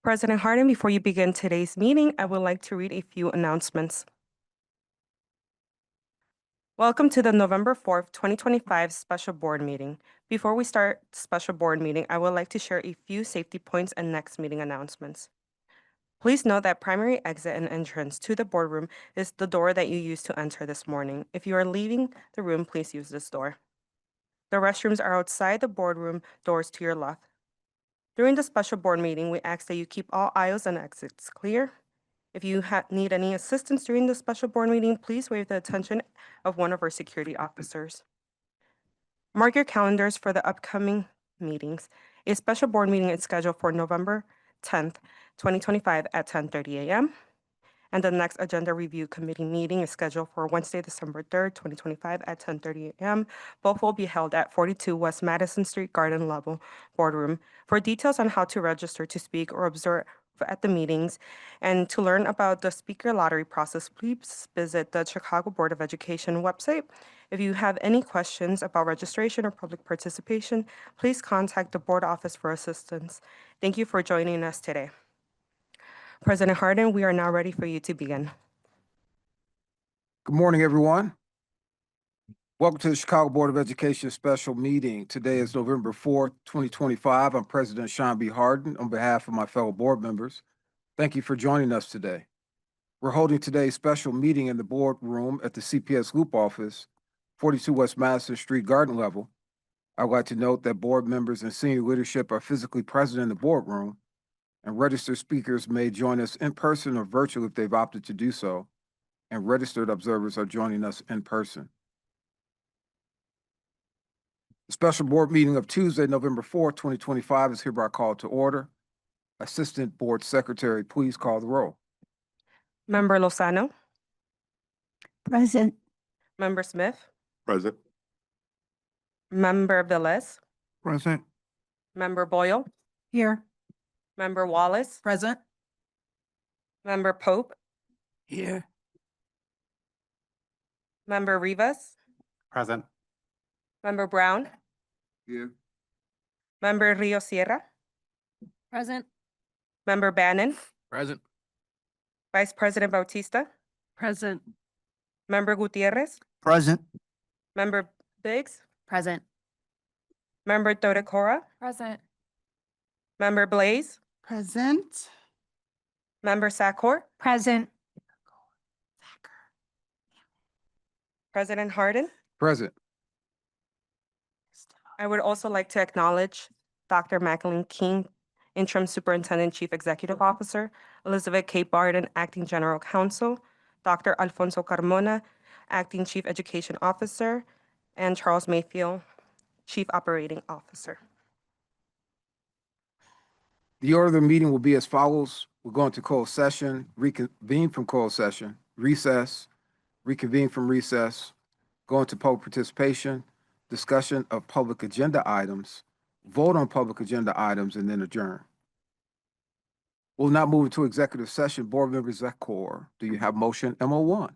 President Harden, before you begin today's meeting, I would like to read a few announcements. Welcome to the November 4th, 2025 special board meeting. Before we start the special board meeting, I would like to share a few safety points and next meeting announcements. Please note that primary exit and entrance to the boardroom is the door that you used to enter this morning. If you are leaving the room, please use this door. The restrooms are outside the boardroom doors to your left. During the special board meeting, we ask that you keep all aisles and exits clear. If you need any assistance during the special board meeting, please waive the attention of one of our security officers. Mark your calendars for the upcoming meetings. A special board meeting is scheduled for November 10th, 2025 at 10:30 a.m. And the next agenda review committee meeting is scheduled for Wednesday, December 3rd, 2025 at 10:30 a.m. Both will be held at 42 West Madison Street Garden Level Boardroom. For details on how to register to speak or observe at the meetings and to learn about the speaker lottery process, please visit the Chicago Board of Education website. If you have any questions about registration or public participation, please contact the board office for assistance. Thank you for joining us today. President Harden, we are now ready for you to begin. Good morning, everyone. Welcome to the Chicago Board of Education special meeting. Today is November 4th, 2025. I'm President Sean B. Harden on behalf of my fellow board members. Thank you for joining us today. We're holding today's special meeting in the boardroom at the CPS Loop office, 42 West Madison Street Garden Level. I'd like to note that board members and senior leadership are physically present in the boardroom, and registered speakers may join us in person or virtually if they've opted to do so, and registered observers are joining us in person. The special board meeting of Tuesday, November 4th, 2025 is hereby called to order. Assistant Board Secretary, please call the roll. Member Lozano, Present. Member Smith, Present. Member Velez, Present. Member Boyle, Here. Member Wallace, Present. Member Pope, Here. Member Rivas, Present. Member Brown, Here. Member Rio Sierra, Present. Member Bannon, Present. Vice President Bautista, Present. Member Gutierrez, Present. Member Biggs, Present. Member Todekora, Present. Member Blaze, Present. Member Sakor, Present. President Harden. Present. I would also like to acknowledge Dr. Macklin King, Interim Superintendent Chief Executive Officer, Elizabeth K. Barden, Acting General Counsel, Dr. Alfonso Carmona, Acting Chief Education Officer, and Charles Mayfield, Chief Operating Officer. The order of the meeting will be as follows. We'll go into closed session, reconvene from closed session, recess, reconvene from recess, go into public participation, discussion of public agenda items, vote on public agenda items, and then adjourn. We'll now move into executive session. Board Member Zakor, do you have motion MO1?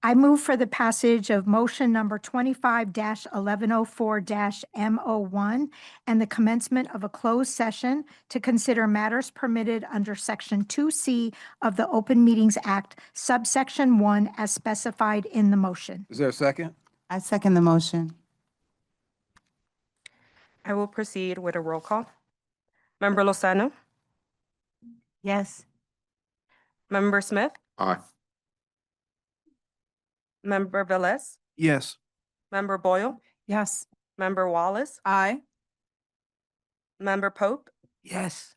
I move for the passage of motion number 25-1104-M01 and the commencement of a closed session to consider matters permitted under Section 2C of the Open Meetings Act, subsection 1, as specified in the motion. Is there a second? I second the motion. I will proceed with a roll call. Member Lozano, Yes. Member Smith, Aye. Member Velez, Yes. Member Boyle, Yes. Member Wallace, Aye. Member Pope, Yes.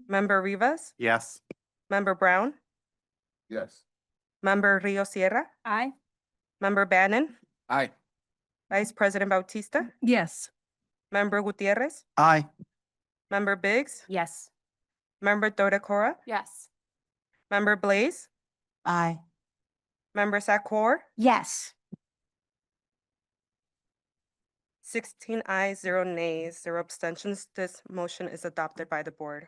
Member Rivas, Yes. Member Brown, Yes. Member Rio Sierra, Aye. Member Bannon, Aye. Vice President Bautista, Yes. Member Gutierrez, Aye. Member Biggs, Yes. Member Todekora, Yes. Member Blaze, Aye. Member Sakor, Yes. 16 ayes, 0 nays, 0 abstentions. This motion is adopted by the board.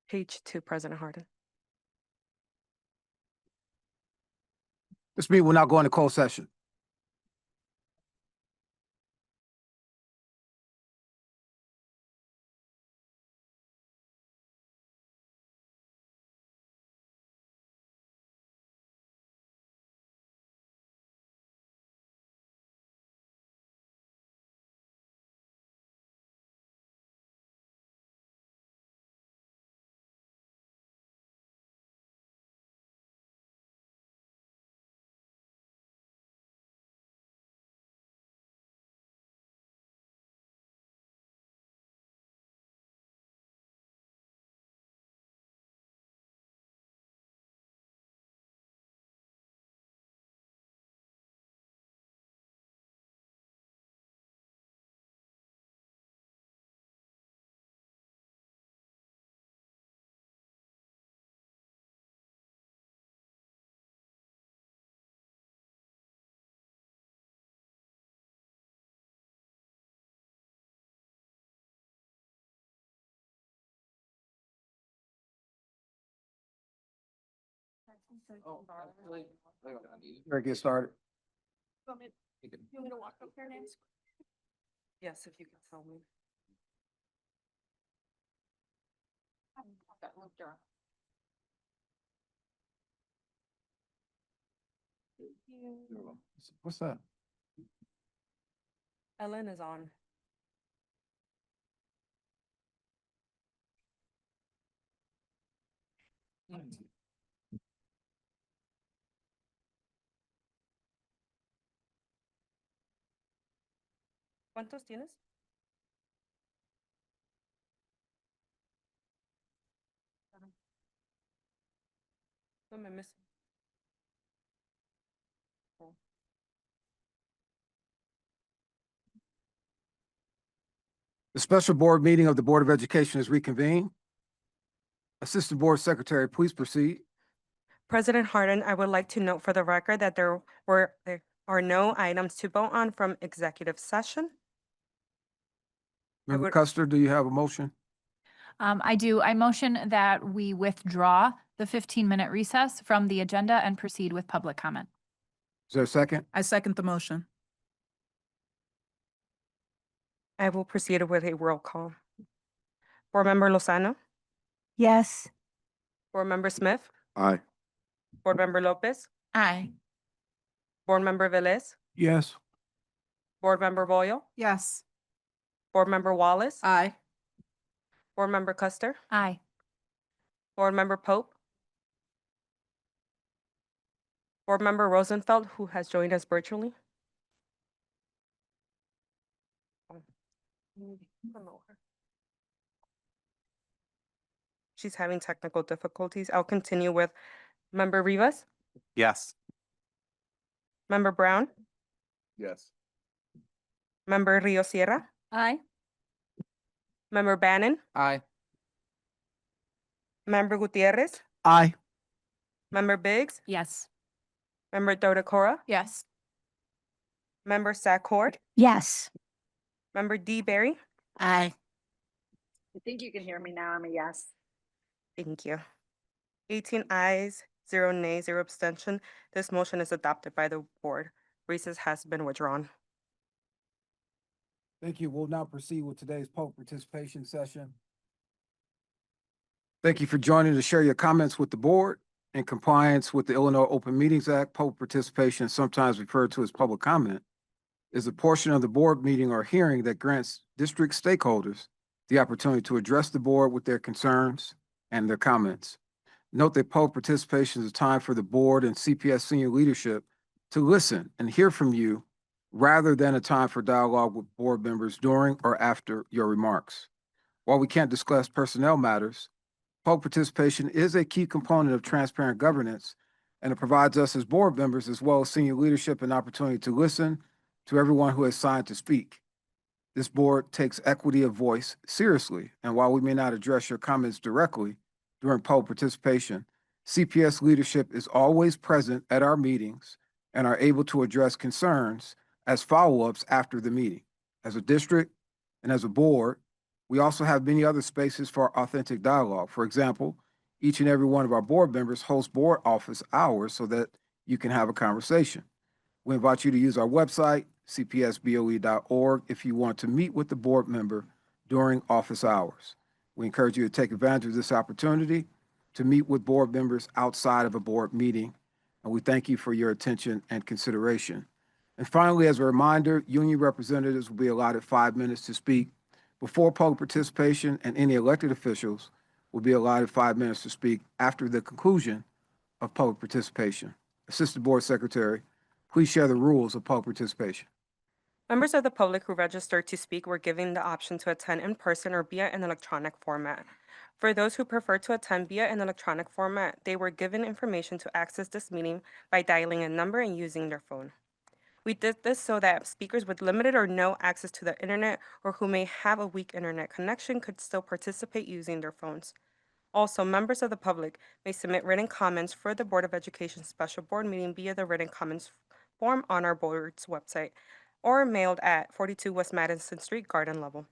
Page 2, President Harden. This meeting will now go into closed session. Ready to get started? Yes, if you could tell me. What's that? Ellen is on. ¿Cuántos tienes? No me miss. The special board meeting of the Board of Education is reconvened. Assistant Board Secretary, please proceed. President Harden, I would like to note for the record that there are no items to vote on from executive session. Member would- Custer, do you have a motion? I do. I motion that we withdraw the 15-minute recess from the agenda and proceed with public comment. Is there a second? I second the motion. I will proceed with a roll call. Board Member Lozano, Yes. Board Member Smith, Aye. Board Member Lopez, Aye. Board Member Velez, Yes. Board Member Boyle, Yes. Board Member Wallace, Aye. Board Member Custer, Aye. Board Member Pope, Board Member Rosenfeld, who has joined us virtually. She's having technical difficulties. I'll continue with Member Rivas, Yes. Member Brown, Yes. Member Rio Sierra, Aye. Member Bannon, Aye. Member Gutierrez, Aye. Member Biggs, Yes. Member Dodecora, Yes. Member Sackord, Yes. Member D. Berry. Aye. I think you can hear me now. I'm a yes. Thank you. 18 ayes, 0 nays, 0 abstention. This motion is adopted by the board. Recess has been withdrawn. Thank you. We'll now proceed with today's public participation session. Thank you for joining to share your comments with the board. In compliance with the Illinois Open Meetings Act, public participation, sometimes referred to as public comment, is a portion of the board meeting or hearing that grants district stakeholders the opportunity to address the board with their concerns and their comments. Note that public participation is a time for the board and CPS senior leadership to listen and hear from you rather than a time for dialogue with board members during or after your remarks. While we can't discuss personnel matters, public participation is a key component of transparent governance, and it provides us as board members as well as senior leadership an opportunity to listen to everyone who has signed to speak. This board takes equity of voice seriously, and while we may not address your comments directly during public participation, CPS leadership is always present at our meetings and are able to address concerns as follow-ups after the meeting. As a district and as a board, we also have many other spaces for authentic dialogue. For example, each and every one of our board members hosts board office hours so that you can have a conversation. We invite you to use our website, cpsboe.org, if you want to meet with the board member during office hours. We encourage you to take advantage of this opportunity to meet with board members outside of a board meeting, and we thank you for your attention and consideration. And finally, as a reminder, union representatives will be allotted 5 minutes to speak before public participation, and any elected officials will be allotted 5 minutes to speak after the conclusion of public participation. Assistant Board Secretary, please share the rules of public participation. Members of the public who registered to speak were given the option to attend in person or via an electronic format. For those who prefer to attend via an electronic format, they were given information to access this meeting by dialing a number and using their phone. We did this so that speakers with limited or no access to the internet or who may have a weak internet connection could still participate using their phones. Also, members of the public may submit written comments for the Board of Education special board meeting via the written comments form on our board's website or mailed at 42 West Madison Street, Garden Level.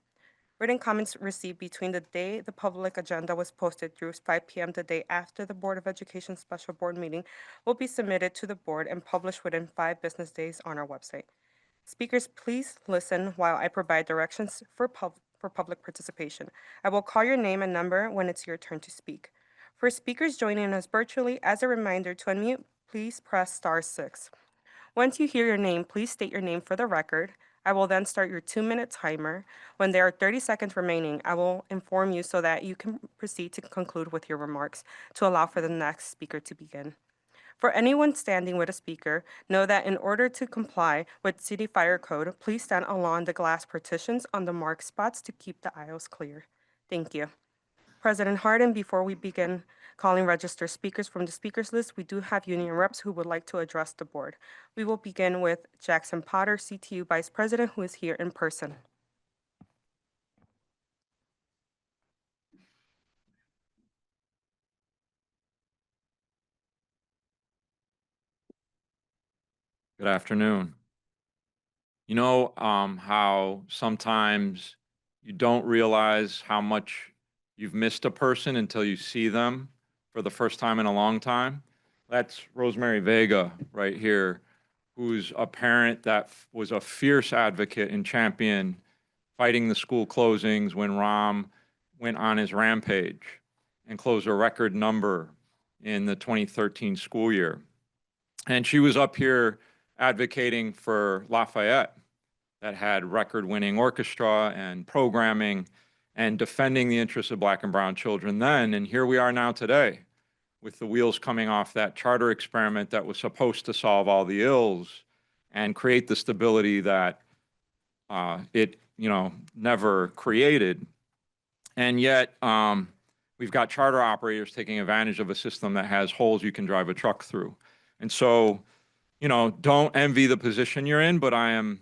Written comments received between the day the public agenda was posted through 5 p.m. the day after the Board of Education special board meeting will be submitted to the board and published within 5 business days on our website. Speakers, please listen while I provide directions for public participation. I will call your name and number when it's your turn to speak. For speakers joining us virtually, as a reminder to unmute, please press *6. Once you hear your name, please state your name for the record. I will then start your 2-minute timer. When there are 30 seconds remaining, I will inform you so that you can proceed to conclude with your remarks to allow for the next speaker to begin. For anyone standing with a speaker, know that in order to comply with City Fire Code, please stand along the glass partitions on the marked spots to keep the aisles clear. Thank you. President Harden, before we begin calling registered speakers from the speakers list, we do have union reps who would like to address the board. We will begin with Jackson Potter, CTU Vice President, who is here in person. Good afternoon. You know how sometimes you don't realize how much you've missed a person until you see them for the first time in a long time? That's Rosemary Vega right here, who's a parent that was a fierce advocate and champion fighting the school closings when Rahm went on his rampage and closed a record number in the 2013 school year. And she was up here advocating for Lafayette that had record-winning orchestra and programming and defending the interests of Black and brown children then. And here we are now today with the wheels coming off that charter experiment that was supposed to solve all the ills and create the stability that it never created. And yet we've got charter operators taking advantage of a system that has holes you can drive a truck through. And so, don't envy the position you're in, but I am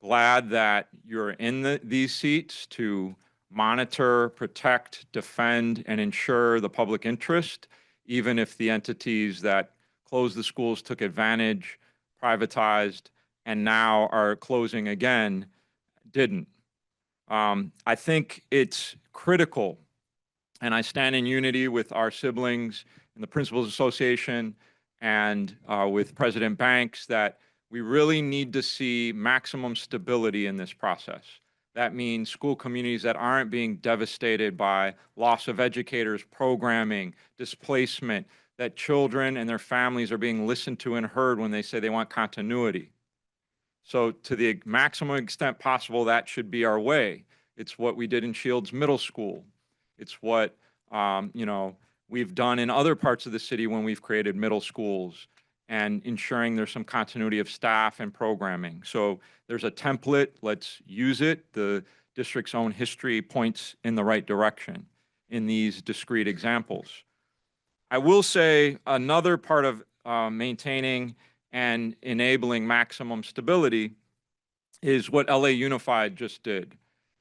glad that you're in these seats to monitor, protect, defend, and ensure the public interest, even if the entities that closed the schools took advantage, privatized, and now are closing again didn't. I think it's critical, and I stand in unity with our siblings in the Principals Association and with President Banks that we really need to see maximum stability in this process. That means school communities that aren't being devastated by loss of educators, programming, displacement, that children and their families are being listened to and heard when they say they want continuity. So to the maximum extent possible, that should be our way. It's what we did in Shields Middle School. It's what, we've done in other parts of the city when we've created middle schools and ensuring there's some continuity of staff and programming. So there's a template, let's use it. The district's own history points in the right direction in these discrete examples. I will say another part of maintaining and enabling maximum stability is what LA Unified just did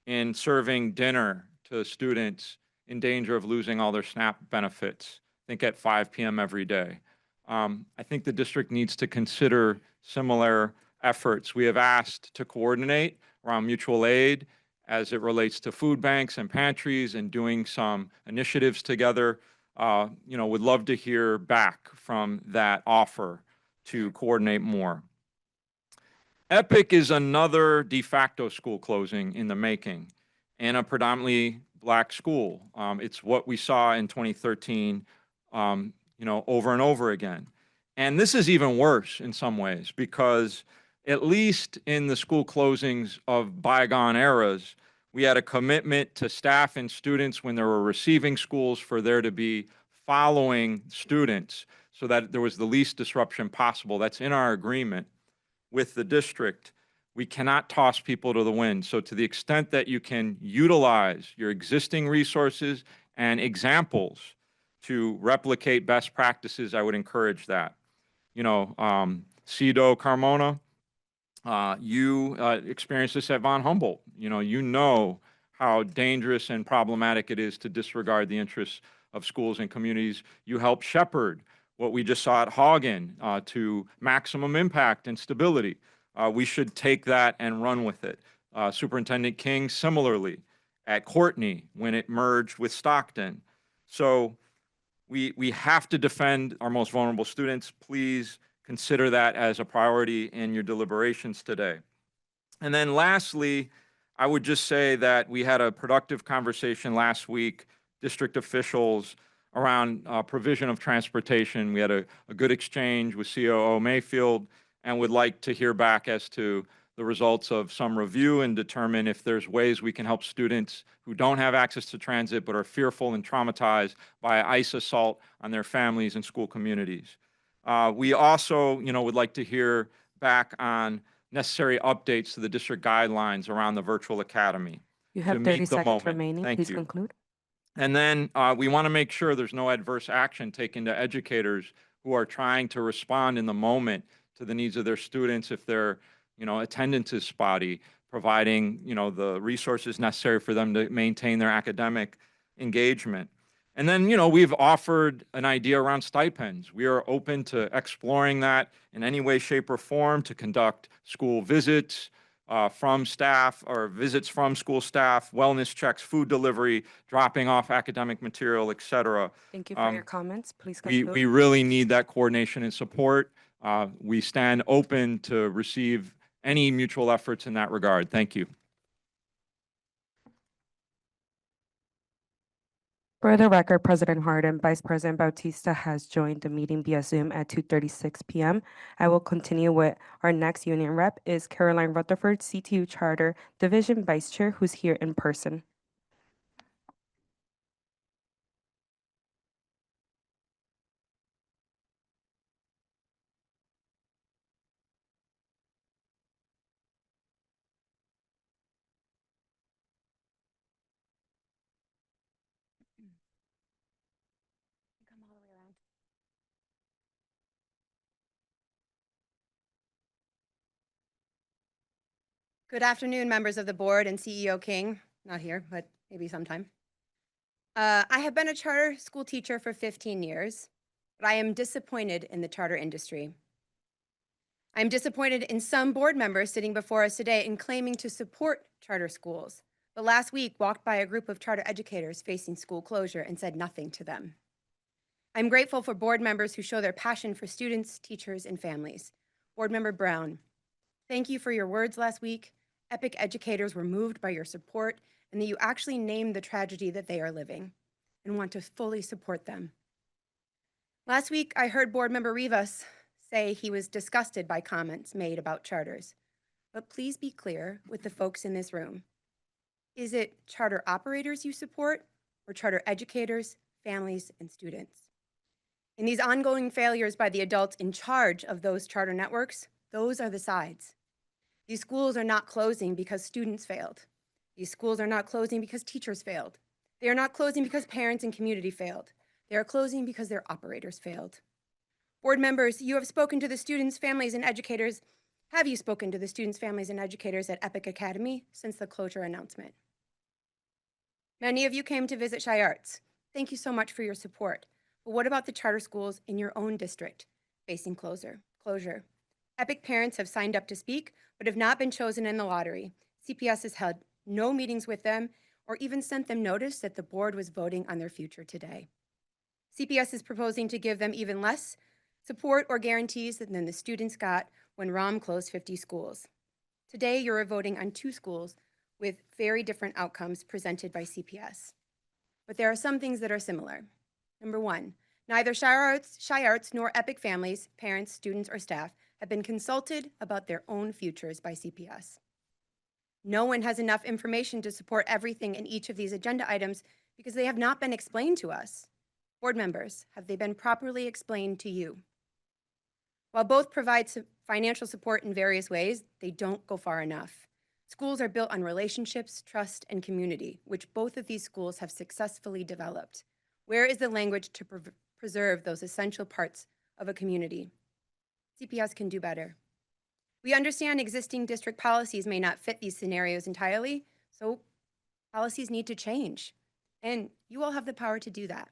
in serving dinner to students in danger of losing all their SNAP benefits, I think at 5 p.m. every day. I think the district needs to consider similar efforts. We have asked to coordinate around mutual aid as it relates to food banks and pantries and doing some initiatives together. Would love to hear back from that offer to coordinate more. Epic is another de facto school closing in the making in a predominantly Black school. It's what we saw in 2013, over and over again. And this is even worse in some ways because at least in the school closings of bygone eras, we had a commitment to staff and students when there were receiving schools for there to be following students so that there was the least disruption possible. That's in our agreement with the district. We cannot toss people to the wind. So to the extent that you can utilize your existing resources and examples to replicate best practices, I would encourage that. Cito Carmona, you experienced this at Von Humboldt. You know how dangerous and problematic it is to disregard the interests of schools and communities. You helped shepherd what we just saw at Hagen to maximum impact and stability. We should take that and run with it. Superintendent King, similarly, at Courtney when it merged with Stockton. So we have to defend our most vulnerable students. Please consider that as a priority in your deliberations today. And then lastly, I would just say that we had a productive conversation last week, district officials, around provision of transportation. We had a good exchange with COO Mayfield and would like to hear back as to the results of some review and determine if there's ways we can help students who don't have access to transit but are fearful and traumatized by ICE assault on their families and school communities. We also, would like to hear back on necessary updates to the district guidelines around the virtual academy. You to have meet 30 the seconds moment. remaining. Thank Please you. conclude. And then we want to make sure there's no adverse action taken to educators who are trying to respond in the moment to the needs of their students if their, attendance is spotty, providing, the resources necessary for them to maintain their academic engagement. And then, we've offered an idea around stipends. We are open to exploring that in any way, shape, or form to conduct school visits, from staff or visits from school staff, wellness checks, food delivery, dropping off academic material, et cetera. Thank you for your comments. Please We conclude. really need that coordination and support. We stand open to receive any mutual efforts in that regard. Thank you. For the record, President Harden, Vice President Bautista has joined the meeting via Zoom at 2:36 p.m. I will continue with our next union rep is Caroline Rutherford, CTU Charter Division Vice Chair, who's here in person. Good afternoon, members of the board and CEO King. Not here, but maybe sometime. I have been a charter school teacher for 15 years, but I am disappointed in the charter industry. I am disappointed in some board members sitting before us today and claiming to support charter schools, but last week walked by a group of charter educators facing school closure and said nothing to them. I'm grateful for board members who show their passion for students, teachers, and families. Board Member Brown, thank you for your words last week. Epic educators were moved by your support and that you actually named the tragedy that they are living and want to fully support them. Last week, I heard Board Member Rivas say he was disgusted by comments made about charters. But please be clear with the folks in this room. Is it charter operators you support or charter educators, families, and students? In these ongoing failures by the adults in charge of those charter networks, those are the sides. These schools are not closing because students failed. These schools are not closing because teachers failed. They are not closing because parents and community failed. They are closing because their operators failed. Board members, you have spoken to the students, families, and educators. Have you spoken to the students, families, and educators at Epic Academy since the closure announcement? Many of you came to visit Shy Arts. Thank you so much for your support. But what about the charter schools in your own district facing closure? Epic parents have signed up to speak, but have not been chosen in the lottery. CPS has held no meetings with them or even sent them notice that the board was voting on their future today. CPS is proposing to give them even less support or guarantees than the students got when ROM closed 50 schools. Today, you're voting on 2 schools with very different outcomes presented by CPS. But there are some things that are similar. Number 1, neither Shy Arts nor Epic families, parents, students, or staff have been consulted about their own futures by CPS. No one has enough information to support everything in each of these agenda items because they have not been explained to us. Board members, have they been properly explained to you? While both provide financial support in various ways, they don't go far enough. Schools are built on relationships, trust, and community, which both of these schools have successfully developed. Where is the language to preserve those essential parts of a community? CPS can do better. We understand existing district policies may not fit these scenarios entirely, so policies need to change, and you all have the power to do that.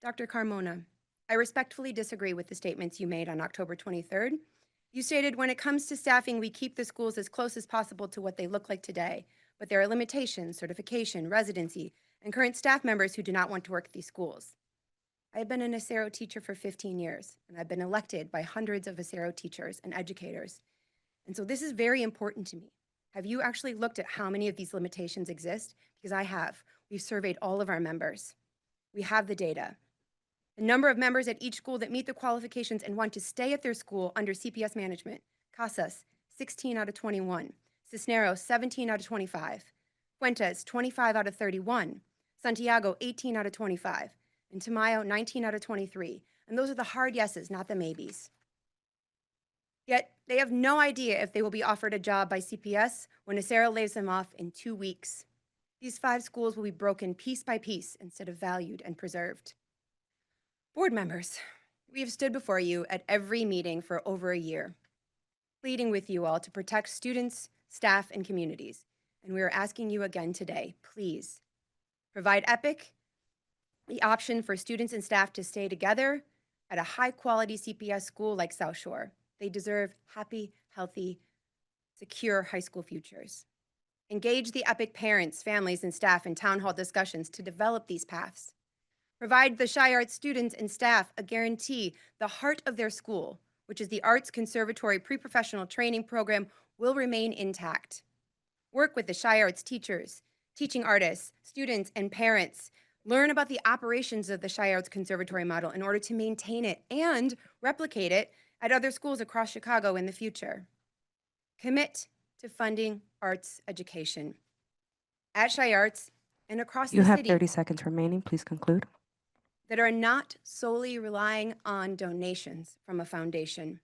Dr. Carmona, I respectfully disagree with the statements you made on October 23rd. You stated, when it comes to staffing, we keep the schools as close as possible to what they look like today. but there are limitations, certification, residency, and current staff members who do not want to work at these schools. I have been an Acero teacher for 15 years, and I've been elected by hundreds of Acero teachers and educators. And so this is very important to me. Have you actually looked at how many of these limitations exist? Because I have. We've surveyed all of our members. We have the data. The number of members at each school that meet the qualifications and want to stay at their school under CPS management: Casas, 16 out of 21. Cisneros, 17 out of 25. Fuentes, 25 out of 31. Santiago, 18 out of 25. And Tamayo, 19 out of 23. And those are the hard yeses, not the maybes. Yet they have no idea if they will be offered a job by CPS when Acero lays them off in 2 weeks. These 5 schools will be broken piece by piece instead of valued and preserved. Board members, we have stood before you at every meeting for over a year, pleading with you all to protect students, staff, and communities. And we are asking you again today, please provide EPIC the option for students and staff to stay together at a high-quality CPS school like South Shore. They deserve happy, healthy, secure high school futures. Engage the EPIC parents, families, and staff in town hall discussions to develop these paths. Provide the Shy Arts students and staff a guarantee the heart of their school, which is the Arts Conservatory Pre-Professional Training Program, will remain intact. Work with the Shy Arts teachers, teaching artists, students, and parents. Learn about the operations of the Shy Arts Conservatory model in order to maintain it and replicate it at other schools across Chicago in the future. Commit to funding arts education at Shy Arts and across You the have city 30 seconds remaining. Please conclude. that are not solely relying on donations from a foundation.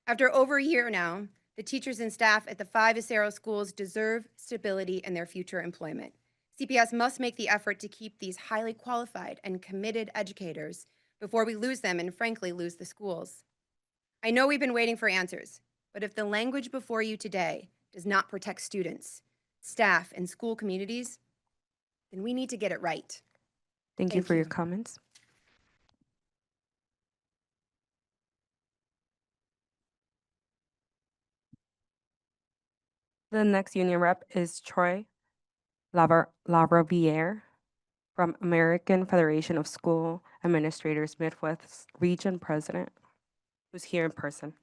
After over a year now, the teachers and staff at the 5 Acero schools deserve stability in their future employment. CPS must make the effort to keep these highly qualified and committed educators before we lose them and frankly lose the schools. I know we've been waiting for answers, but if the language before you today does not protect students, staff, and school communities, then we need to get it right. Thank you Thank for your you. comments. The next union rep is Troy Laraviere from American Federation of School Administrators Midwest Region President, who's here in person.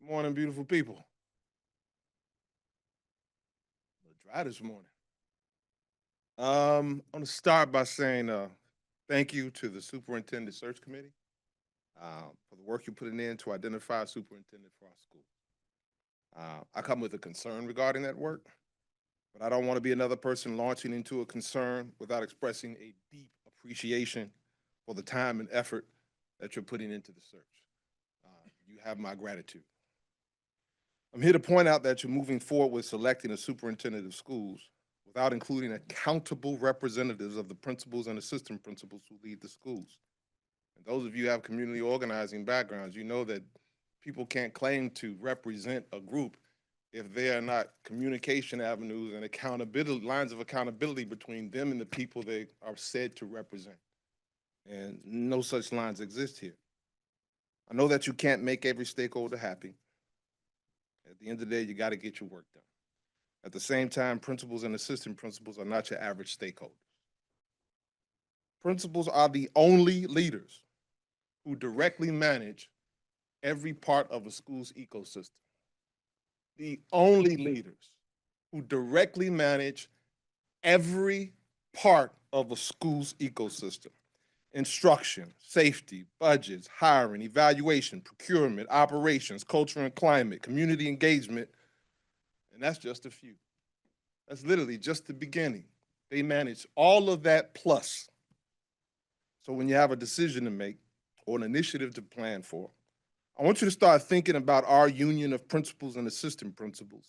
Good morning, beautiful people. A little dry this morning. I'm going to start by saying thank you to the Superintendent Search Committee for the work you're putting in to identify a superintendent for our school. I come with a concern regarding that work, but I don't want to be another person launching into a concern without expressing a deep appreciation for the time and effort that you're putting into the search. You have my gratitude. I'm here to point out that you're moving forward with selecting a superintendent of schools without including accountable representatives of the principals and assistant principals who lead the schools. And those of you who have community organizing backgrounds, you know that people can't claim to represent a group if there are not communication avenues and accountability, lines of accountability between them and the people they are said to represent. And no such lines exist here. I know that you can't make every stakeholder happy. At the end of the day, you got to get your work done. At the same time, principals and assistant principals are not your average stakeholders. Principals are the only leaders who directly manage every part of a school's ecosystem. The only leaders who directly manage every part of a school's ecosystem. Instruction, safety, budgets, hiring, evaluation, procurement, operations, culture and climate, community engagement, and that's just a few. That's literally just the beginning. They manage all of that plus. So when you have a decision to make or an initiative to plan for, I want you to start thinking about our union of principals and assistant principals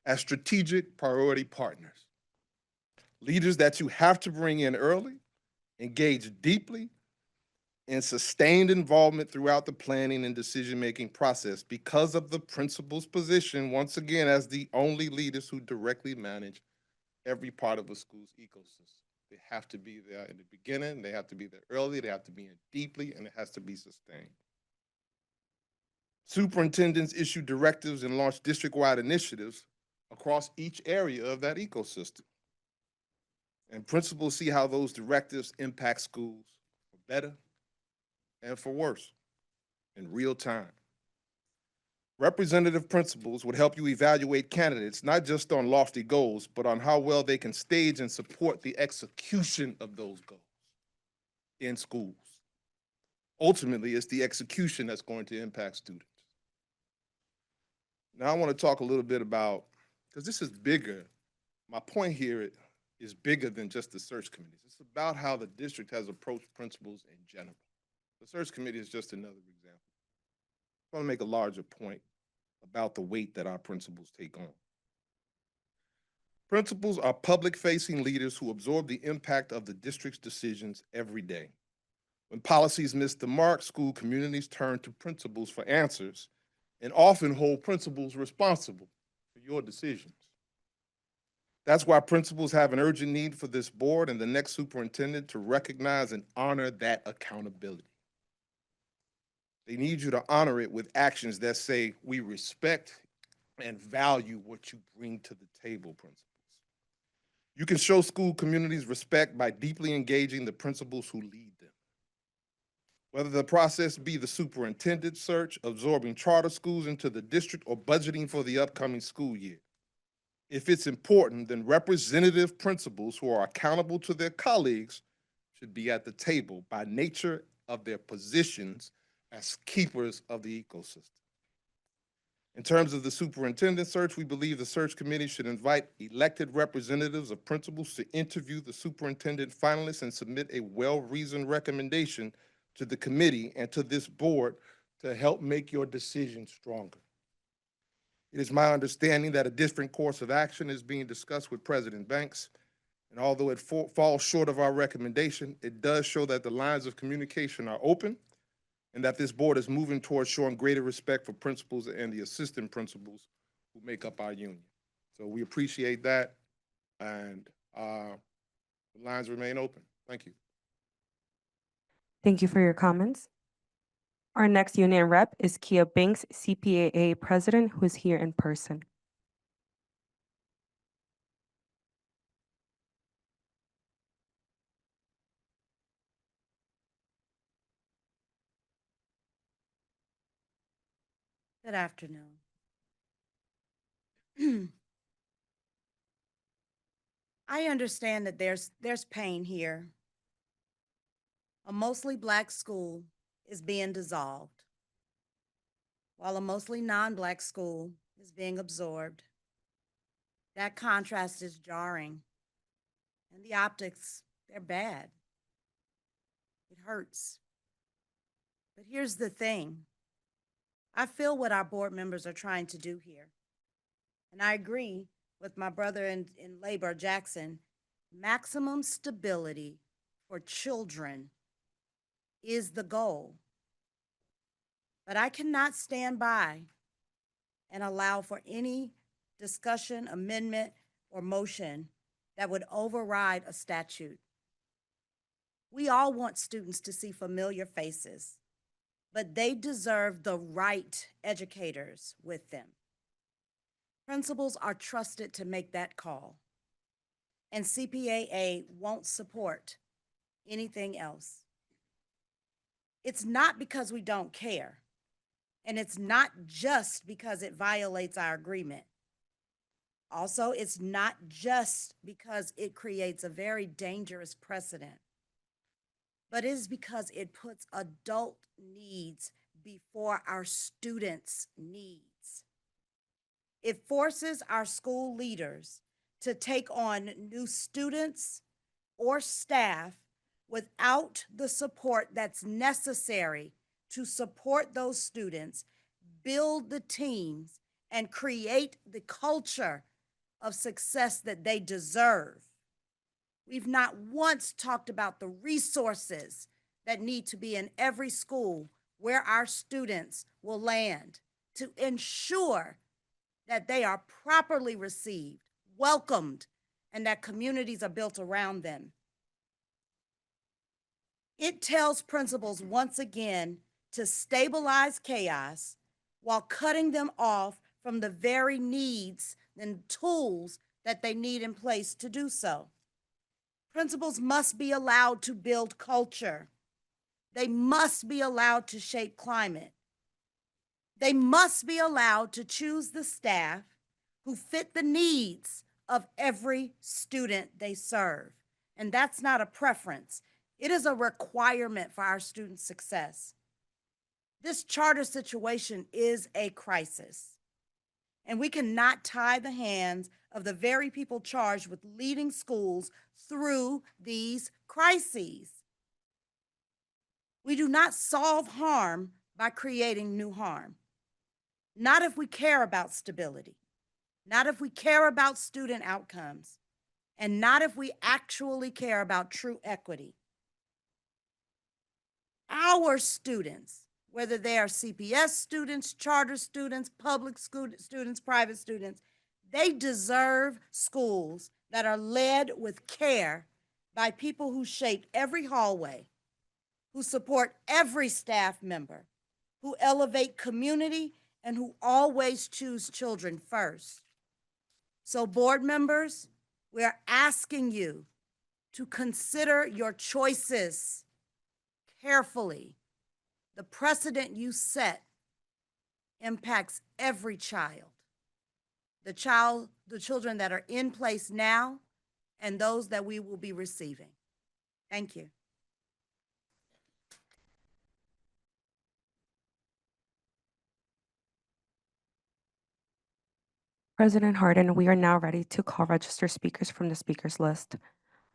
as strategic priority partners. Leaders that you have to bring in early, engage deeply, and sustained involvement throughout the planning and decision-making process because of the principal's position, once again, as the only leaders who directly manage every part of a school's ecosystem. They have to be there in the beginning, they have to be there early, they have to be in deeply, and it has to be sustained. Superintendents issue directives and launch district-wide initiatives across each area of that ecosystem. And principals see how those directives impact schools for better and for worse in real time. Representative principals would help you evaluate candidates not just on lofty goals, but on how well they can stage and support the execution of those goals in schools. Ultimately, it's the execution that's going to impact students. Now, I want to talk a little bit about, because this is bigger, my point here is bigger than just the search committees. It's about how the district has approached principals in general. The search committee is just another example. I want to make a larger point about the weight that our principals take on. Principals are public-facing leaders who absorb the impact of the district's decisions every day. When policies miss the mark, school communities turn to principals for answers and often hold principals responsible for your decisions. That's why principals have an urgent need for this board and the next superintendent to recognize and honor that accountability. They need you to honor it with actions that say, we respect and value what you bring to the table, principals. You can show school communities respect by deeply engaging the principals who lead them. Whether the process be the superintendent search, absorbing charter schools into the district, or budgeting for the upcoming school year. If it's important, then representative principals who are accountable to their colleagues should be at the table by nature of their positions as keepers of the ecosystem. In terms of the superintendent search, we believe the search committee should invite elected representatives of principals to interview the superintendent finalists and submit a well-reasoned recommendation to the committee and to this board to help make your decision stronger. It is my understanding that a different course of action is being discussed with President Banks, and although it falls short of our recommendation, it does show that the lines of communication are open and that this board is moving towards showing greater respect for principals and the assistant principals who make up our union. So we appreciate that, and the lines remain open. Thank you. Thank you for your comments. Our next union rep is Kia Banks, CPAA president, who is here in person. Good afternoon. I understand that there's pain here. A mostly Black school is being dissolved, while a mostly non-Black school is being absorbed. That contrast is jarring, and the optics, they're bad. It hurts. But here's the thing. I feel what our board members are trying to do here. And I agree with my brother in labor, Jackson. Maximum stability for children is the goal. But I cannot stand by and allow for any discussion, amendment, or motion that would override a statute. We all want students to see familiar faces, but they deserve the right educators with them. Principals are trusted to make that call, and CPAA won't support anything else. It's not because we don't care, and it's not just because it violates our agreement. Also, it's not just because it creates a very dangerous precedent, but it is because it puts adult needs before our students' needs. It forces our school leaders to take on new students or staff without the support that's necessary to support those students, build the teams, and create the culture of success that they deserve. We've not once talked about the resources that need to be in every school where our students will land to ensure that they are properly received, welcomed, and that communities are built around them. It tells principals once again to stabilize chaos while cutting them off from the very needs and tools that they need in place to do so. Principals must be allowed to build culture. They must be allowed to shape climate. They must be allowed to choose the staff who fit the needs of every student they serve. And that's not a preference. It is a requirement for our students' success. This charter situation is a crisis, and we cannot tie the hands of the very people charged with leading schools through these crises. We do not solve harm by creating new harm. Not if we care about stability, not if we care about student outcomes, and not if we actually care about true equity. Our students, whether they are CPS students, charter students, public students, private students, they deserve schools that are led with care by people who shape every hallway, who support every staff member, who elevate community, and who always choose children first. So, board members, we're asking you to consider your choices carefully. The precedent you set impacts every child. The children that are in place now and those that we will be receiving. Thank you. President Harden, we are now ready to call registered speakers from the speakers list.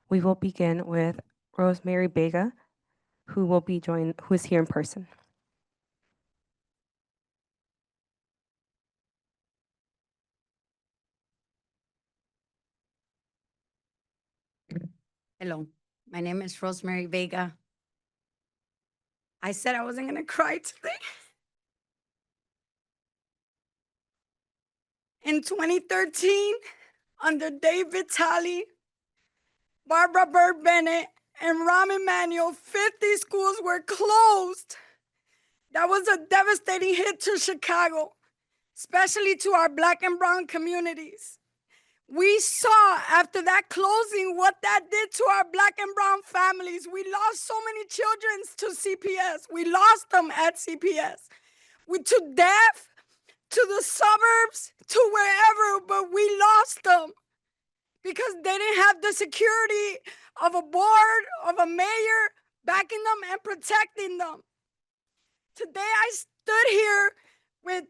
We will begin with Rosemary Vega, who is here in person. Hello, my name is Rosemary Vega. I said I wasn't gonna cry today. In 2013, under Dave Vitale, Barbara Bird Bennett, and Rahm Emanuel, 50 schools were closed. That was a devastating hit to Chicago, especially to our Black and brown communities. We saw after that closing what that did to our Black and brown families. We lost so many children to CPS. We lost them at CPS. To death, to the suburbs, to wherever, but we lost them because they didn't have the security of a board, of a mayor backing them and protecting them. Today I stood here with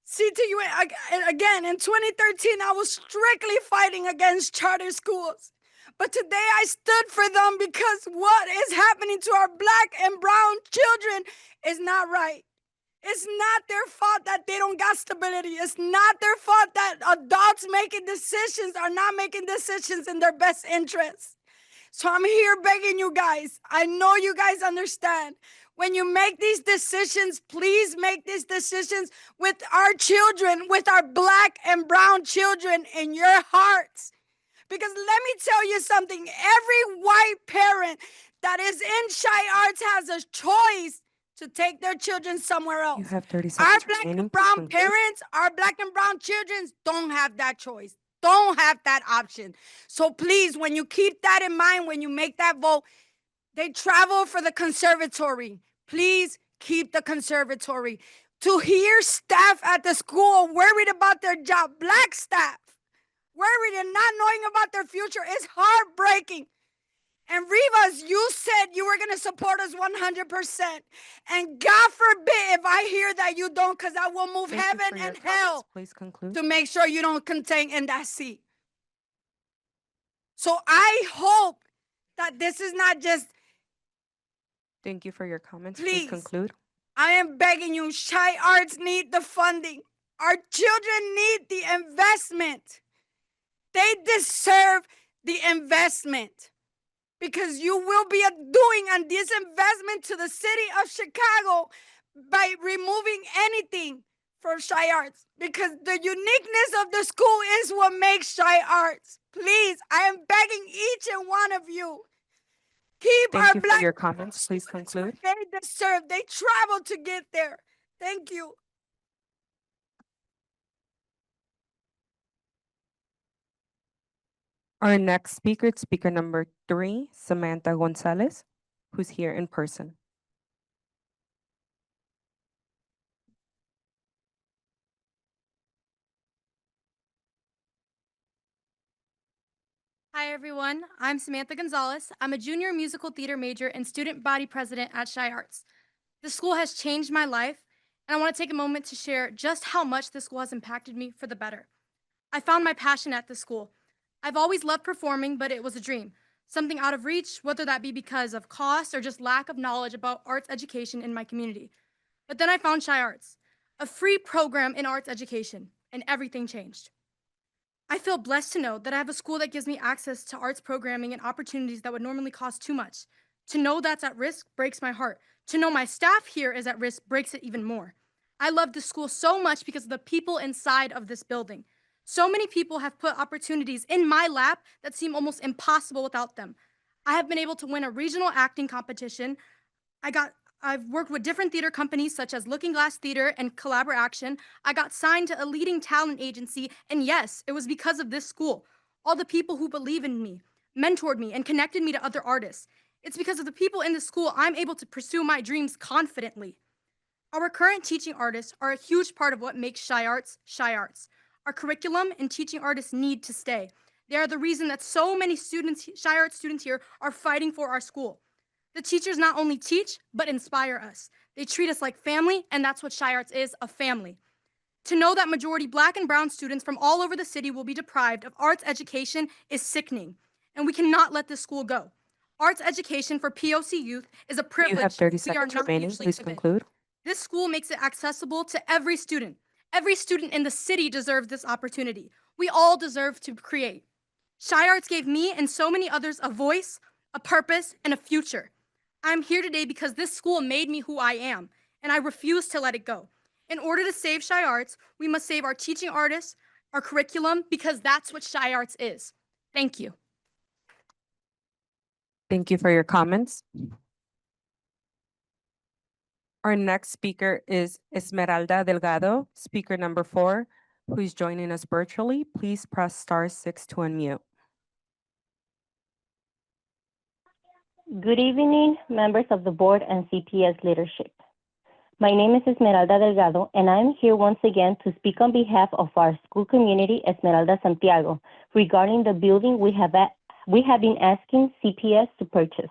CTU again. In 2013, I was strictly fighting against charter schools. But today I stood for them because what is happening to our Black and brown children is not right. It's not their fault that they don't got stability. It's not their fault that adults making decisions are not making decisions in their best interests. So I'm here begging you guys. I know you guys understand. When you make these decisions, please make these decisions with our children, with our Black and brown children in your hearts. Because let me tell you something, every white parent that is in Shy Arts has a choice to take their children somewhere else. You have 30 Our seconds Black remaining. and brown parents, our Black and brown children don't have that choice, don't have that option. So please, when you keep that in mind, when you make that vote, they travel for the conservatory. Please keep the conservatory. To hear staff at the school worried about their job, Black staff, worried and not knowing about their future is heartbreaking. And Rivas, you said you were going to support us 100%. And God forbid if I hear that you don't, because I will move Thank you heaven for your and comments. hell Please conclude. to make sure you don't contain in that seat. So I hope that this is not just, Thank you for your comments. please. Please conclude. I am begging you, Shy Arts need the funding. Our children need the investment. They deserve the investment because you will be doing a disinvestment to the city of Chicago by removing anything for Shy Arts because the uniqueness of the school is what makes Shy Arts. Please, I am begging each and one of you. Keep Thank our you for black your comments. Please conclude. they deserve. They traveled to get there. Thank you. Our next speaker is speaker number 3, Samantha Gonzalez, who's here in person. Hi, everyone. I'm Samantha Gonzalez. I'm a junior musical theater major and student body president at Shy Arts. The school has changed my life, and I want to take a moment to share just how much the school has impacted me for the better. I found my passion at the school. I've always loved performing, but it was a dream, something out of reach, whether that be because of cost or just lack of knowledge about arts education in my community. But then I found Shy Arts, a free program in arts education, and everything changed. I feel blessed to know that I have a school that gives me access to arts programming and opportunities that would normally cost too much. To know that's at risk breaks my heart. To know my staff here is at risk breaks it even more. I love this school so much because of the people inside of this building. So many people have put opportunities in my lap that seem almost impossible without them. I have been able to win a regional acting competition. I've worked with different theater companies such as Looking Glass Theater and Collabor Action. I got signed to a leading talent agency, and yes, it was because of this school. All the people who believe in me, mentored me, and connected me to other artists. It's because of the people in the school I'm able to pursue my dreams confidently. Our current teaching artists are a huge part of what makes Shy Arts Shy Arts. Our curriculum and teaching artists need to stay. They are the reason that so many students, Shy Arts students here, are fighting for our school. The teachers not only teach, but inspire us. They treat us like family, and that's what Shy Arts is, a family. To know that majority Black and Brown students from all over the city will be deprived of arts education is sickening, and we cannot let this school go. Arts education for POC youth is a You privilege have 30 we are seconds not remaining. usually Please given. conclude. This school makes it accessible to every student. Every student in the city deserves this opportunity. We all deserve to create. Shy Arts gave me and so many others a voice, a purpose, and a future. I'm here today because this school made me who I am, and I refuse to let it go. In order to save Shy Arts, we must save our teaching artists, our curriculum, because that's what Shy Arts is. Thank you. Thank you for your comments. Our next speaker is Esmeralda Delgado, speaker number 4, who is joining us virtually. Please press *6 to unmute. Good evening, members of the board and CPS leadership. My name is Esmeralda Delgado, and I'm here once again to speak on behalf of our school community, Esmeralda Santiago, regarding the building we have been asking CPS to purchase.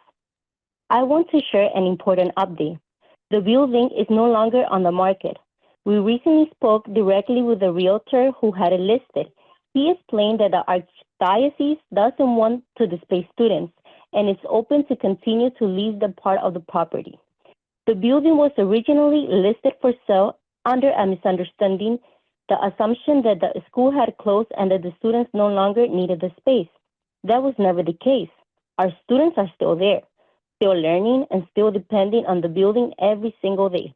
I want to share an important update. The building is no longer on the market. We recently spoke directly with the realtor who had it listed. He explained that the Archdiocese doesn't want to displace students, and it's open to continue to lease the part of the property. The building was originally listed for sale under a misunderstanding, the assumption that the school had closed and that the students no longer needed the space. That was never the case. Our students are still there, still learning and still depending on the building every single day.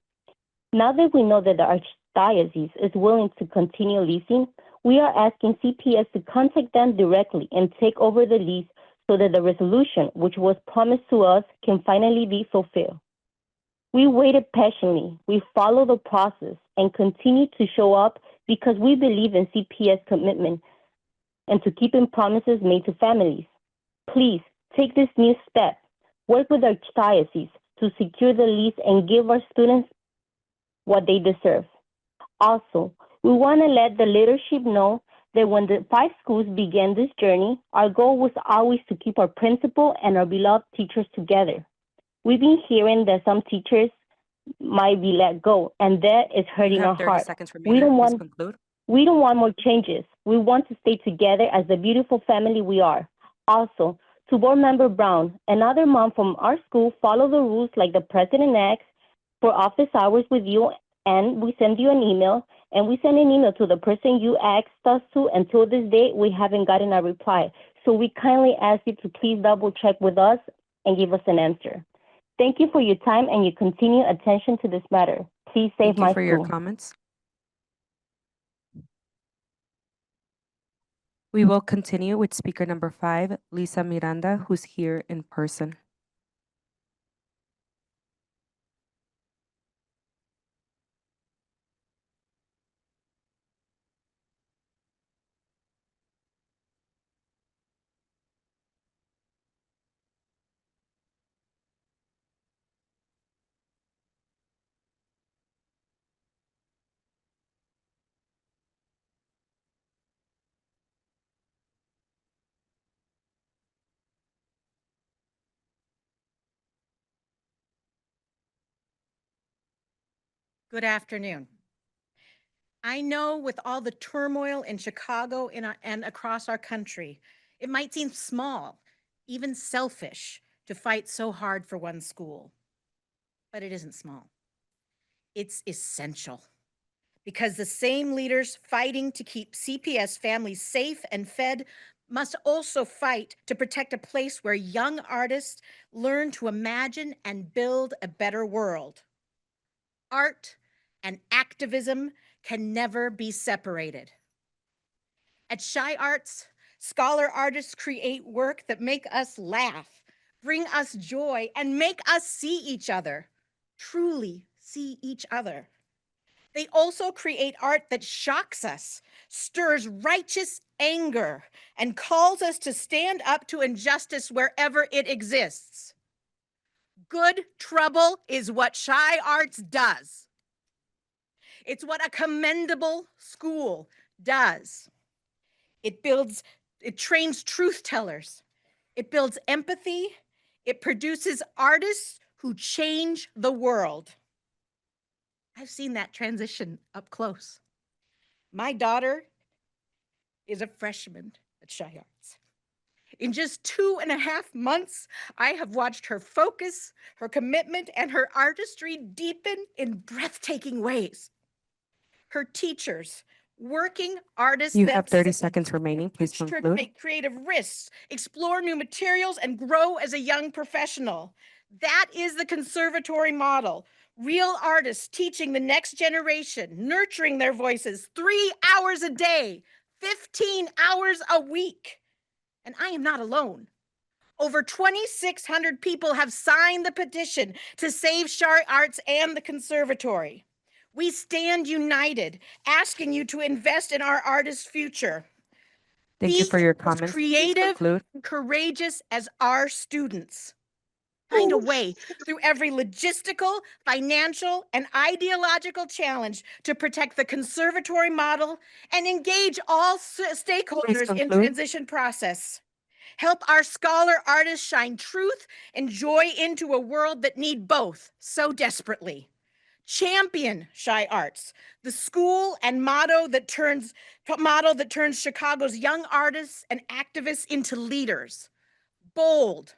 Now that we know that the Archdiocese is willing to continue leasing, we are asking CPS to contact them directly and take over the lease so that the resolution, which was promised to us, can finally be fulfilled. We waited patiently, we followed the process, and continue to show up because we believe in CPS commitment and to keeping promises made to families. Please take this new step. Work with our Archdiocese to secure the lease and give our students what they deserve. Also, we want to let the leadership know that when the 5 schools began this journey, our goal was always to keep our principal and our beloved teachers together. We've been hearing that some teachers might be let go, and that is hurting You our have 30 heart. seconds We remaining. don't Please conclude. want more changes. We want to stay together as the beautiful family we are. Also, to Board Member Brown, another mom from our school follow the rules like the president asks for office hours with you, and we send you an email, and we send an email to the person you asked us to. Until this day, we haven't gotten a reply. So we kindly ask you to please double check with us and give us an answer. Thank you for your time and your continued attention to this matter. Please save Thank you my for your school. comments. We will continue with speaker number 5, Lisa Miranda, who's here in person. Good afternoon. I know with all the turmoil in Chicago and across our country, it might seem small, even selfish, to fight so hard for one school. But it isn't small. It's essential. Because the same leaders fighting to keep CPS families safe and fed must also fight to protect a place where young artists learn to imagine and build a better world. Art and activism can never be separated. At Shy Arts, scholar artists create work that make us laugh, bring us joy, and make us see each other, truly see each other. They also create art that shocks us, stirs righteous anger, and calls us to stand up to injustice wherever it exists. Good trouble is what Shy Arts does. It's what a commendable school does. It trains truth tellers. It builds empathy. It produces artists who change the world. I've seen that transition up close. My daughter is a freshman at Shy Arts. In just 2.5 months, I have watched her focus, her commitment, and her artistry deepen in breathtaking ways. Her teachers, working artists You have 30 seconds remaining. Please her to conclude. make creative risks, explore new materials, and grow as a young professional. That is the conservatory model. Real artists teaching the next generation, nurturing their voices 3 hours a day, 15 hours a week. And I am not alone. Over 2,600 people have signed the petition to save Shy Arts and the conservatory. We stand united, asking you to invest in our artists' future. Thank you for your As comments. Please creative, conclude. courageous as our students. Find a way through every logistical, financial, and ideological challenge to protect the conservatory model and engage all stakeholders in conclude. transition process. Help our scholar artists shine truth and joy into a world that need both so desperately. Champion Shy Arts, the school and model that turns Chicago's young artists and activists into leaders, bold,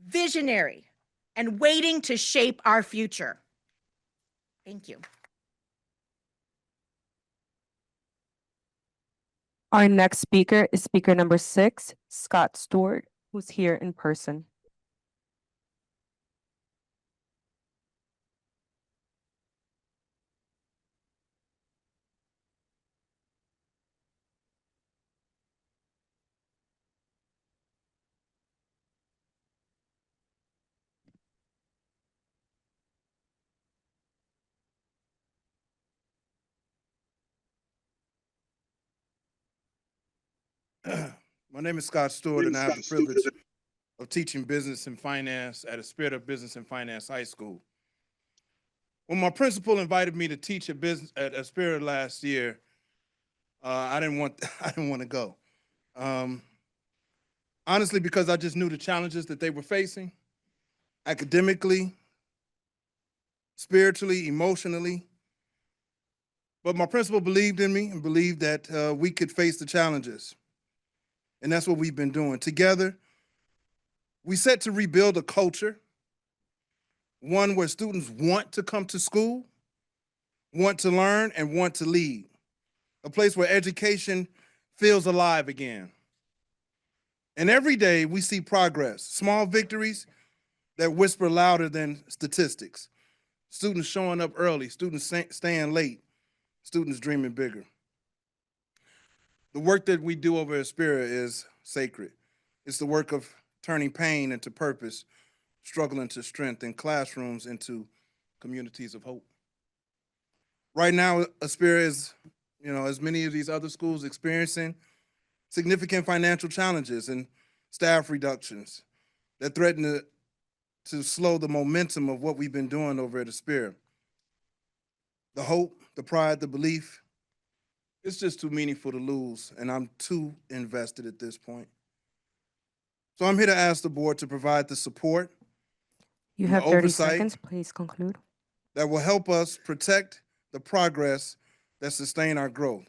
visionary, and waiting to shape our future. Thank you. Our next speaker is speaker number 6, Scott Stewart, who's here in person. My name is Scott Stewart, and I have the privilege of teaching business and finance at a Spirit of Business and Finance High School. When my principal invited me to teach at a Spirit last year, I didn't want to go. Honestly, because I just knew the challenges that they were facing, academically, spiritually, emotionally. But my principal believed in me and believed that we could face the challenges. And that's what we've been doing. Together, we set to rebuild a culture, one where students want to come to school, want to learn, and want to lead. A place where education feels alive again. And every day we see progress, small victories that whisper louder than statistics. Students showing up early, students staying late, students dreaming bigger. The work that we do over at Spirit is sacred. It's the work of turning pain into purpose, struggle into strength, and classrooms into communities of hope. Right now, Spirit is, as many of these other schools, experiencing significant financial challenges and staff reductions that threaten to slow the momentum of what we've been doing over at the Spirit. The hope, the pride, the belief, it's just too meaningful to lose, and I'm too invested at this point. So I'm here to ask the board to provide the support You and have the 30 oversight seconds. Please conclude. that will help us protect the progress that sustain our growth,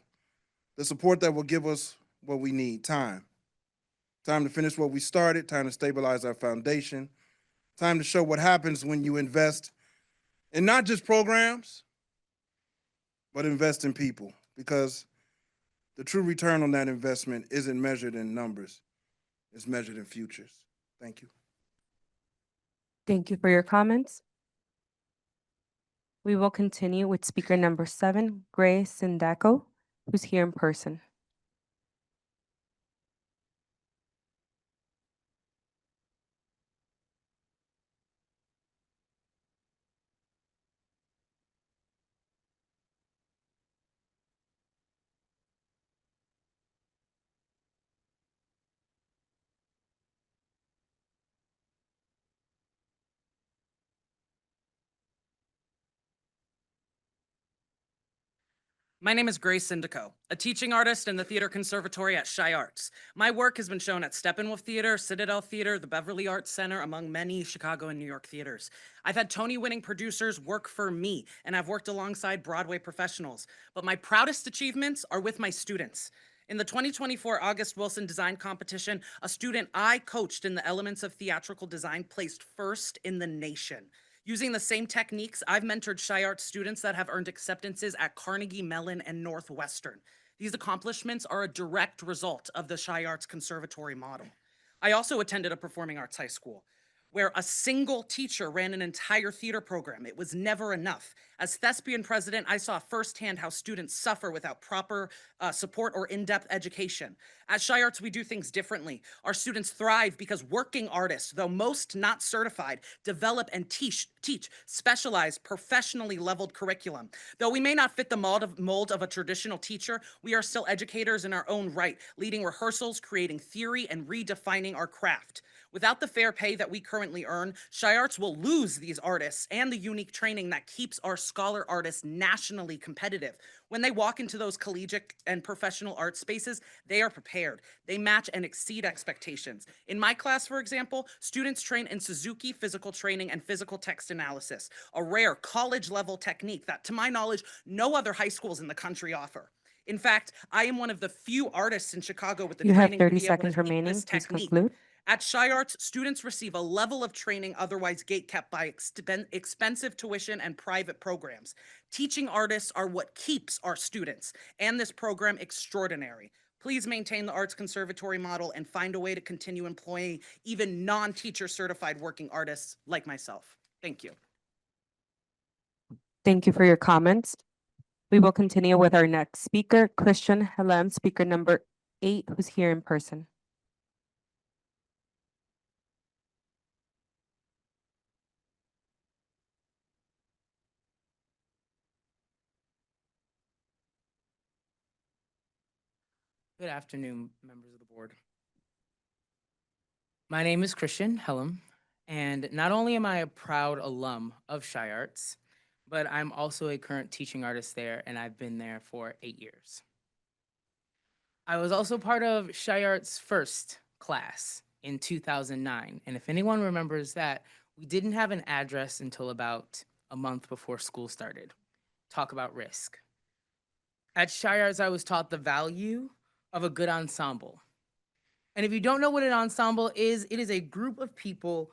the support that will give us what we need, time. Time to finish what we started, time to stabilize our foundation, time to show what happens when you invest in not just programs, but invest in people, because the true return on that investment isn't measured in numbers, it's measured in futures. Thank you. Thank you for your comments. We will continue with speaker number 7, Grace Sindacco, who's here in person. My name is Grace Syndico, a teaching artist in the Theater Conservatory at Shy Arts. My work has been shown at Steppenwolf Theater, Citadel Theater, the Beverly Arts Center, among many Chicago and New York theaters. I've had Tony-winning producers work for me, and I've worked alongside Broadway professionals. But my proudest achievements are with my students. In the 2024 August Wilson Design Competition, a student I coached in the elements of theatrical design placed first in the nation. Using the same techniques, I've mentored Shy Arts students that have earned acceptances at Carnegie Mellon and Northwestern. These accomplishments are a direct result of the Shy Arts Conservatory model. I also attended a performing arts high school where a single teacher ran an entire theater program. It was never enough. As thespian president, I saw firsthand how students suffer without proper support or in-depth education. At Shy Arts, we do things differently. Our students thrive because working artists, though most not certified, develop and teach specialized, professionally leveled curriculum. Though we may not fit the mold of a traditional teacher, we are still educators in our own right, leading rehearsals, creating theory, and redefining our craft. Without the fair pay that we currently earn, Shy Arts will lose these artists and the unique training that keeps our scholar artists nationally competitive. When they walk into those collegiate and professional art spaces, they are prepared. They match and exceed expectations. In my class, for example, students train in Suzuki physical training and physical text analysis, a rare college-level technique that, to my knowledge, no other high schools in the country offer. In fact, I am one of the few artists in Chicago with the You have training to 30 be able seconds to teach remaining. this Please technique. conclude. At Shy Arts, students receive a level of training otherwise gatekept by expensive tuition and private programs. Teaching artists are what keeps our students and this program extraordinary. Please maintain the Arts Conservatory model and find a way to continue employing even non-teacher certified working artists like myself. Thank you. Thank you for your comments. We will continue with our next speaker, Christian Helem, speaker number 8, who's here in person. Good afternoon, members of the board. My name is Christian Helem, and not only am I a proud alum of Shy Arts, but I'm also a current teaching artist there, and I've been there for 8 years. I was also part of Shy Arts' first class in 2009, and if anyone remembers that, we didn't have an address until about a month before school started. Talk about risk. At Shy Arts, I was taught the value of a good ensemble. And if you don't know what an ensemble is, it is a group of people,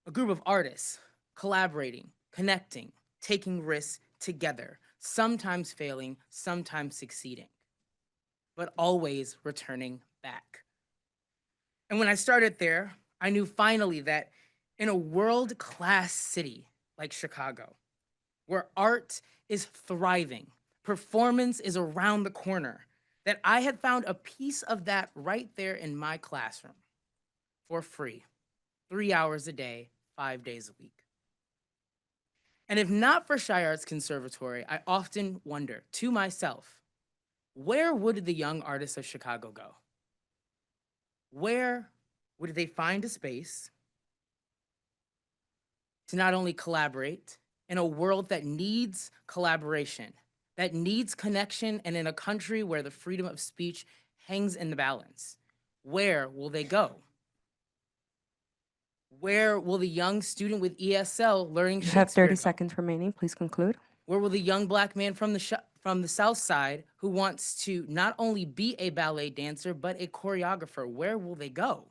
a group of artists collaborating, connecting, taking risks together, sometimes failing, sometimes succeeding, but always returning back. And when I started there, I knew finally that in a world-class city like Chicago, where art is thriving, performance is around the corner, that I had found a piece of that right there in my classroom for free, 3 hours a day, 5 days a week. And if not for Shy Arts Conservatory, I often wonder to myself, where would the young artists of Chicago go? Where would they find a space to not only collaborate in a world that needs collaboration, that needs connection, and in a country where the freedom of speech hangs in the balance? Where will they go? Where will the young student with ESL learning You have Shakespeare 30 go? seconds remaining. Please conclude. Where will the young Black man from the South Side who wants to not only be a ballet dancer, but a choreographer, where will they go?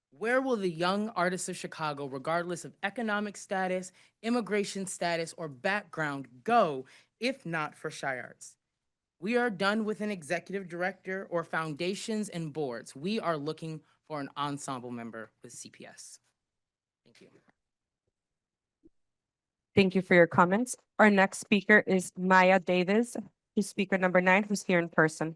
Where will the young artists of Chicago, regardless of economic status, immigration status, or background, go if not for Shy Arts? We are done with an executive director or foundations and boards. We are looking for an ensemble member with CPS. Thank you. Thank you for your comments. Our next speaker is Maya Davis, who's speaker number 9, who's here in person.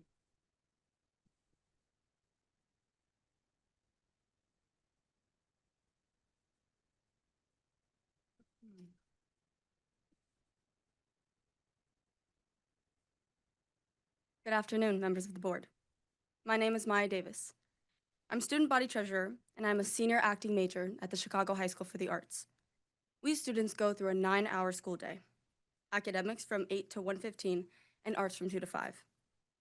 Good afternoon, members of the board. My name is Maya Davis. I'm student body treasurer, and I'm a senior acting major at the Chicago High School for the Arts. We students go through a 9-hour school day, academics from 8 to 1:15, and arts from 2 to 5.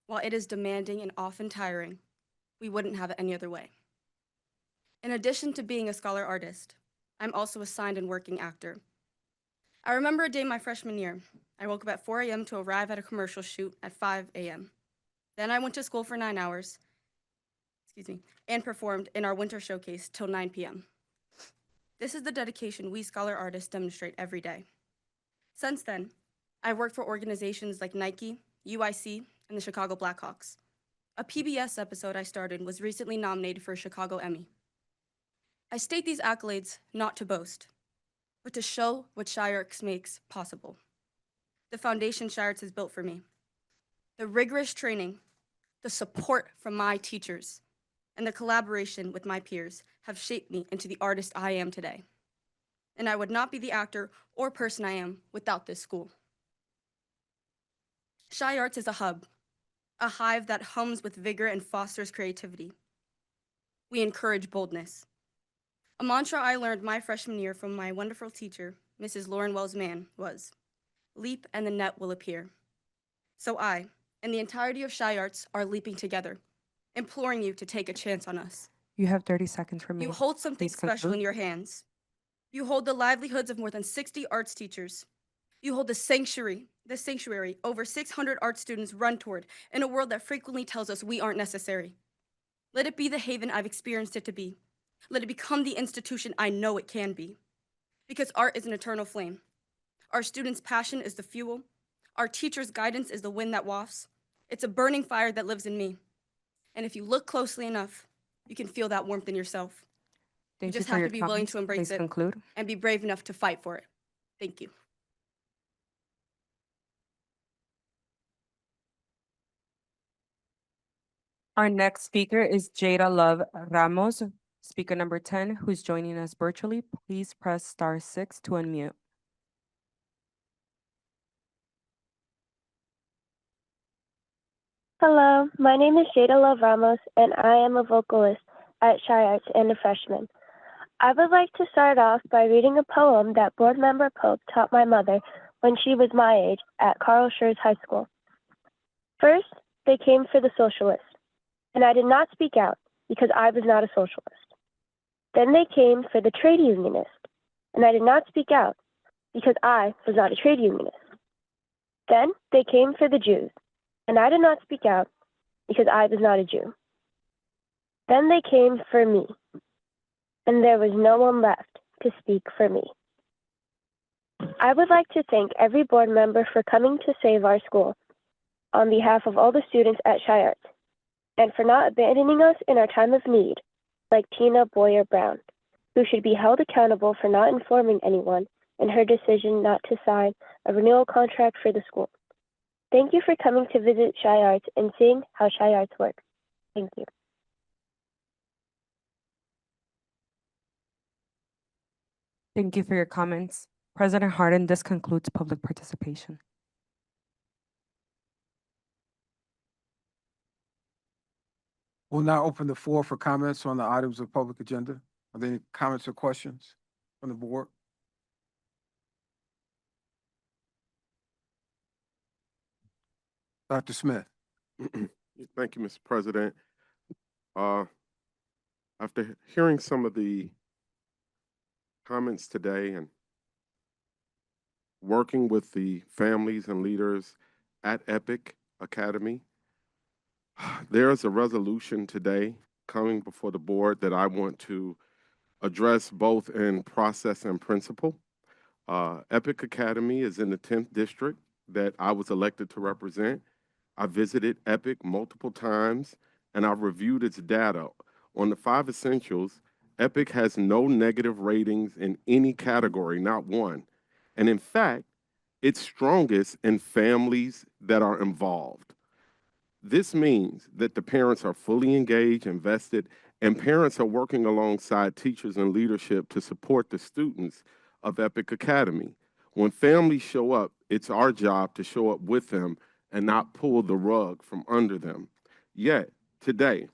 While it is demanding and often tiring, we wouldn't have it any other way. In addition to being a scholar artist, I'm also a signed and working actor. I remember a day my freshman year. I woke up at 4 a.m. to arrive at a commercial shoot at 5 a.m. Then I went to school for 9 hours, and performed in our winter showcase till 9 p.m. This is the dedication we scholar artists demonstrate every day. Since then, I've worked for organizations like Nike, UIC, and the Chicago Blackhawks. A PBS episode I started was recently nominated for a Chicago Emmy. I state these accolades not to boast, but to show what Shy Arts makes possible. The foundation Shy Arts has built for me. The rigorous training, the support from my teachers, and the collaboration with my peers have shaped me into the artist I am today. And I would not be the actor or person I am without this school. Shy Arts is a hub, a hive that hums with vigor and fosters creativity. We encourage boldness. A mantra I learned my freshman year from my wonderful teacher, Mrs. Lauren Wells-Mann, was, "Leap and the net will appear." So I, and the entirety of Shy Arts, are leaping together, imploring you to take a chance on us. You have 30 seconds remaining. You hold something Please special in conclude. your hands. You hold the livelihoods of more than 60 arts teachers. You hold the sanctuary over 600 art students run toward in a world that frequently tells us we aren't necessary. Let it be the haven I've experienced it to be. Let it become the institution I know it can be. Because art is an eternal flame. Our students' passion is the fuel. Our teachers' guidance is the wind that wafts. It's a burning fire that lives in me. And if you look closely enough, you can feel that warmth in yourself. Thank You just for have your to be willing comments. to embrace Please it conclude. and be brave enough to fight for it. Thank you. Our next speaker is Jada Love Ramos, speaker number 10, who's joining us virtually. Please press *6 to unmute. Hello, my name is Jada Love Ramos, and I am a vocalist at Shy Arts and a freshman. I would like to start off by reading a poem that board member Pope taught my mother when she was my age at Carl Schurz High School. First, they came for the socialists, and I did not speak out because I was not a socialist. Then they came for the trade unionist, and I did not speak out because I was not a trade unionist. Then they came for the Jews, and I did not speak out because I was not a Jew. Then they came for me, and there was no one left to speak for me. I would like to thank every board member for coming to save our school on behalf of all the students at Shy Arts, and for not abandoning us in our time of need, like Tina Boyer Brown, who should be held accountable for not informing anyone in her decision not to sign a renewal contract for the school. Thank you for coming to visit Shy Arts and seeing how Shy Arts works. Thank you. Thank you for your comments. President Harden, this concludes public participation. We'll now open the floor for comments on the items of public agenda. Are there any comments or questions from the board? Dr. Smith. Thank you, Mr. President. After hearing some of the comments today and working with the families and leaders at Epic Academy, there is a resolution today coming before the board that I want to address both in process and principle. Epic Academy is in the 10th district that I was elected to represent. I visited Epic multiple times and I've reviewed its data. On the 5 essentials, Epic has no negative ratings in any category, not one. And in fact, it's strongest in families that are involved. This means that the parents are fully engaged, invested, and parents are working alongside teachers and leadership to support the students of Epic Academy. When families show up, it's our job to show up with them and not pull the rug from under them. Yet, today,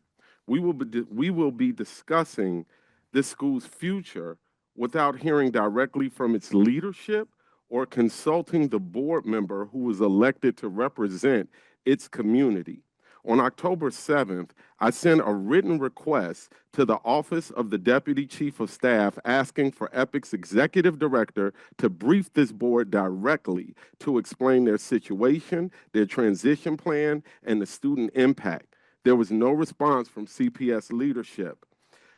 we will be discussing this school's future without hearing directly from its leadership or consulting the board member who was elected to represent its community. On October 7th, I sent a written request to the Office of the Deputy Chief of Staff asking for EPIC's executive director to brief this board directly to explain their situation, their transition plan, and the student impact. There was no response from CPS leadership,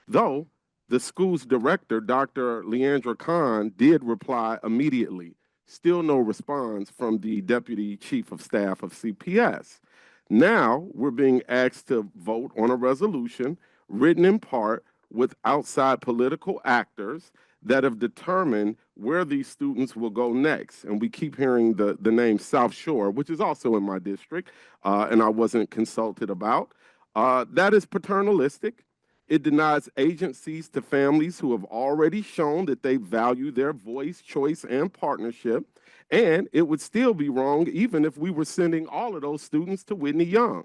though the school's director, Dr. Leandra Khan, did reply immediately. Still no response from the Deputy Chief of Staff of CPS. Now we're being asked to vote on a resolution written in part with outside political actors that have determined where these students will go next. And we keep hearing the name South Shore, which is also in my district, and I wasn't consulted about. That is paternalistic. It denies agencies to families who have already shown that they value their voice, choice, and partnership. And it would still be wrong even if we were sending all of those students to Whitney Young.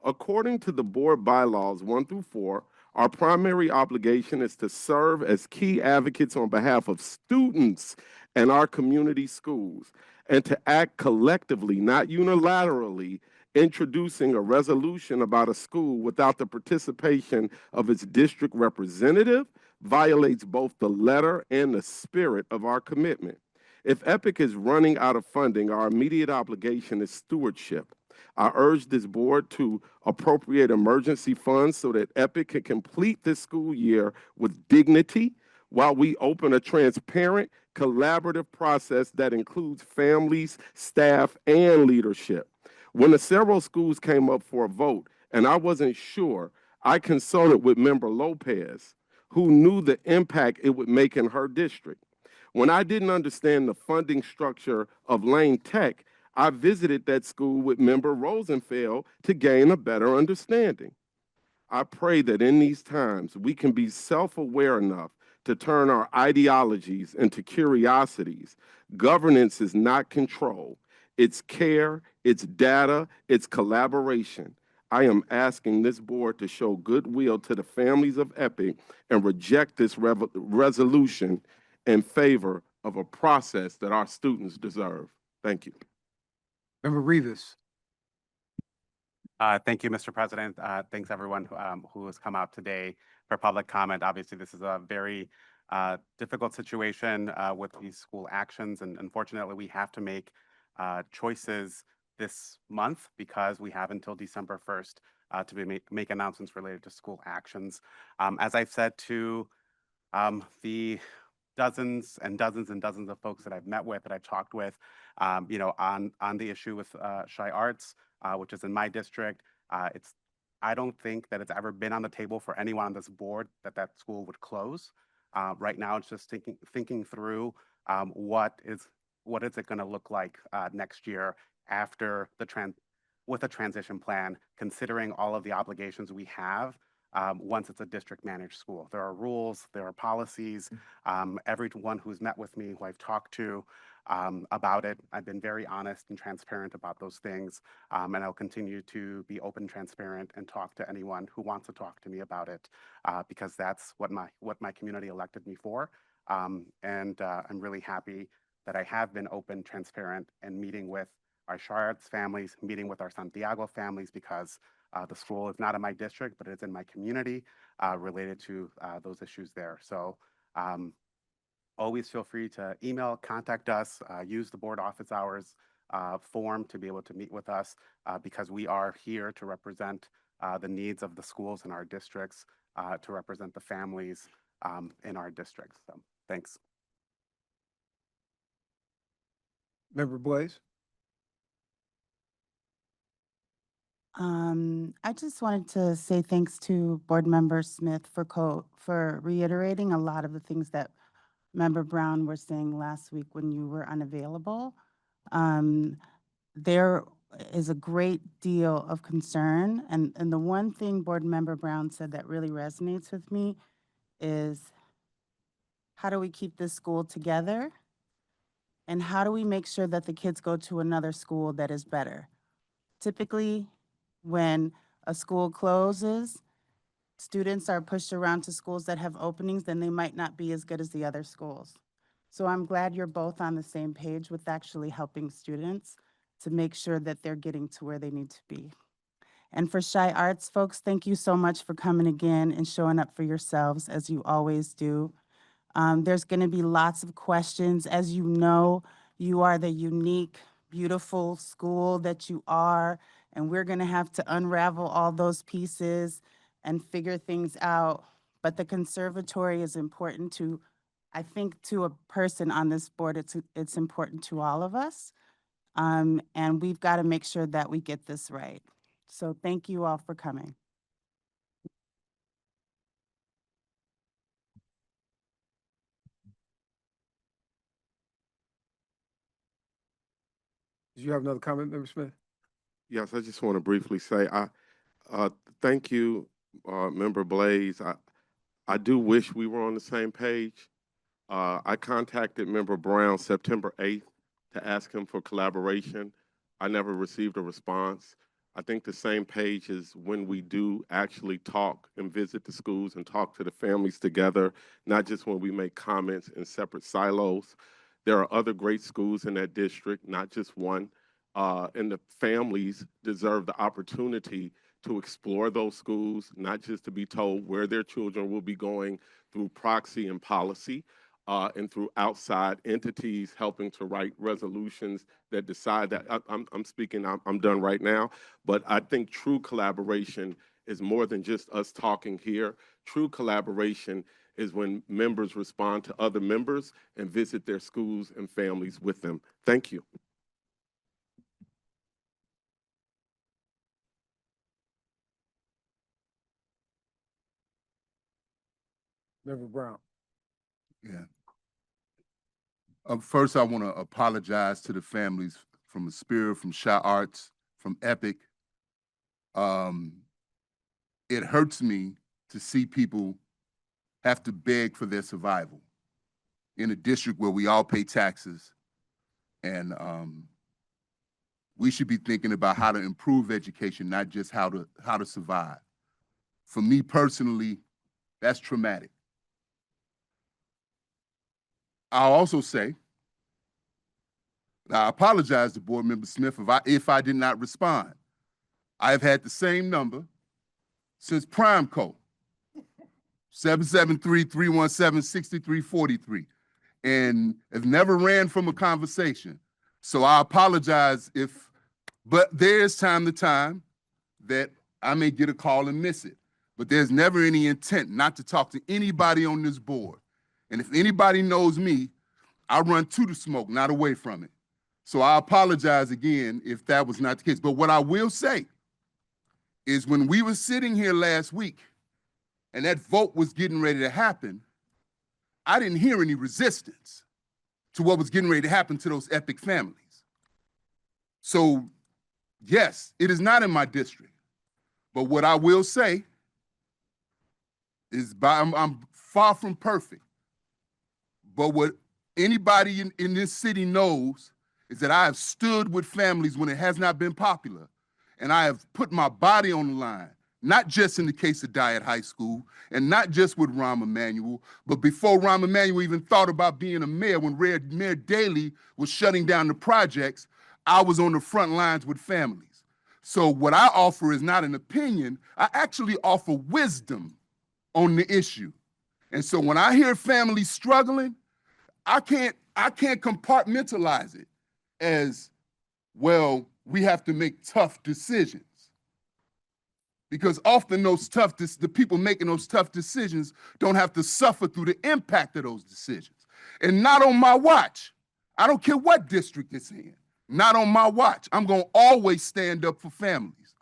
According to the board bylaws 1 through 4, our primary obligation is to serve as key advocates on behalf of students and our community schools, and to act collectively, not unilaterally, introducing a resolution about a school without the participation of its district representative violates both the letter and the spirit of our commitment. If EPIC is running out of funding, our immediate obligation is stewardship. I urge this board to appropriate emergency funds so that EPIC can complete this school year with dignity while we open a transparent, collaborative process that includes families, staff, and leadership. When the several schools came up for a vote and I wasn't sure, I consulted with Member Lopez, who knew the impact it would make in her district. When I didn't understand the funding structure of Lane Tech, I visited that school with Member Rosenfeld to gain a better understanding. I pray that in these times we can be self-aware enough to turn our ideologies into curiosities. Governance is not control. It's care, it's data, it's collaboration. I am asking this board to show goodwill to the families of EPIC and reject this resolution in favor of a process that our students deserve. Thank you. Member Rivas. Thank you, Mr. President. Thanks everyone who has come out today for public comment. Obviously, this is a very difficult situation with these school actions, and unfortunately, we have to make choices this month because we have until December 1st to make announcements related to school actions. As I've said to the dozens and dozens and dozens of folks that I've met with, that I've talked with, on the issue with Shy Arts, which is in my district. I don't think that it's ever been on the table for anyone on this board that school would close. Right now, it's just thinking through what is it going to look like next year after with a transition plan, considering all of the obligations we have. Once it's a district managed school, there are rules, there are policies. Everyone who's met with me, who I've talked to about it, I've been very honest and transparent about those things, and I'll continue to be open, transparent, and talk to anyone who wants to talk to me about it, because that's what my community elected me for. I'm really happy that I have been open, transparent, and meeting with our Shy Arts families, meeting with our Santiago families, because the school is not in my district, but it's in my community related to those issues there. So always feel free to email, contact us, use the board office hours form to be able to meet with us because we are here to represent the needs of the schools in our districts, to represent the families in our districts. So, thanks. Member Blaze? I just wanted to say thanks to Board Member Smith for reiterating a lot of the things that Member Brown were saying last week when you were unavailable. There is a great deal of concern, and the one thing Board Member Brown said that really resonates with me is, how do we keep this school together? And how do we make sure that the kids go to another school that is better? Typically, when a school closes, students are pushed around to schools that have openings, then they might not be as good as the other schools. So I'm glad you're both on the same page with actually helping students to make sure that they're getting to where they need to be. And for Shy Arts folks, thank you so much for coming again and showing up for yourselves as you always do. There's going to be lots of questions. As you know, you are the unique, beautiful school that you are, and we're going to have to unravel all those pieces and figure things out. But the conservatory is important to, I think, to a person on this board, it's important to all of us. And we've got to make sure that we get this right. So thank you all for coming. Did you have another comment, Member Smith? Yes, I just want to briefly say, thank you, Member Blaze. I do wish we were on the same page. I contacted Member Brown September 8th to ask him for collaboration. I never received a response. I think the same page is when we do actually talk and visit the schools and talk to the families together, not just when we make comments in separate silos. There are other great schools in that district, not just one. And the families deserve the opportunity to explore those schools, not just to be told where their children will be going through proxy and policy, and through outside entities helping to write resolutions that decide that. I'm speaking, I'm done right now, but I think true collaboration is more than just us talking here. True collaboration is when members respond to other members and visit their schools and families with them. Thank you. Member Brown? Yeah. First, I want to apologize to the families from Aspira, from Shy Arts, from Epic. It hurts me to see people have to beg for their survival in a district where we all pay taxes, and we should be thinking about how to improve education, not just how to survive. For me personally, that's traumatic. I'll also say, I apologize to Board Member Smith if I did not respond. I've had the same number since PrimeCo, 773-317-6343, and have never ran from a conversation. So I apologize but there's time to time that I may get a call and miss it. But there's never any intent not to talk to anybody on this board. And if anybody knows me, I run to the smoke, not away from it. So I apologize again if that was not the case. But what I will say is when we were sitting here last week and that vote was getting ready to happen, I didn't hear any resistance to what was getting ready to happen to those Epic families. So yes, it is not in my district. But what I will say is I'm far from perfect. But what anybody in this city knows is that I have stood with families when it has not been popular. And I have put my body on the line, not just in the case of Diet High School, and not just with Rahm Emanuel, but before Rahm Emanuel even thought about being a mayor, when Mayor Daley was shutting down the projects, I was on the front lines with families. So what I offer is not an opinion, I actually offer wisdom on the issue. And so when I hear families struggling, I can't compartmentalize it as, well, we have to make tough decisions. Because often the people making those tough decisions don't have to suffer through the impact of those decisions. And not on my watch. I don't care what district it's in. Not on my watch. I'm gonna always stand up for families.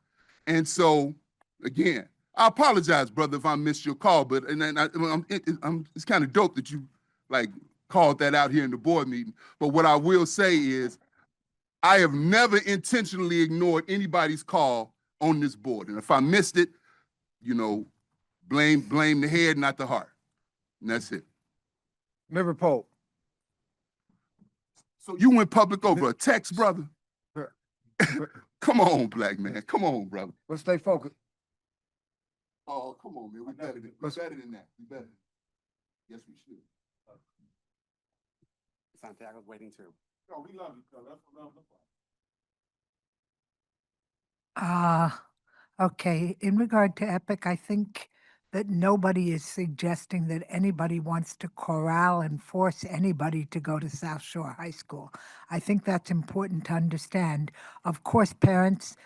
And so, again, I apologize, brother, if I missed your call, but it's kind of dope that you like called that out here in the board meeting. But what I will say is, I have never intentionally ignored anybody's call on this board. And if I missed it, you know, blame the head, not the heart. And that's it. Member Pope. So you went public over a text, brother? Come on, black man. Come on, brother. Let's stay focused. Oh, come on, man. We're better than that. We better. Yes, we should. Santiago's waiting too. No, we love you, brother. That's what love looks like. Okay. In regard to Epic, I think that nobody is suggesting that anybody wants to corral and force anybody to go to South Shore High School. I think that's important to understand. Of course, parents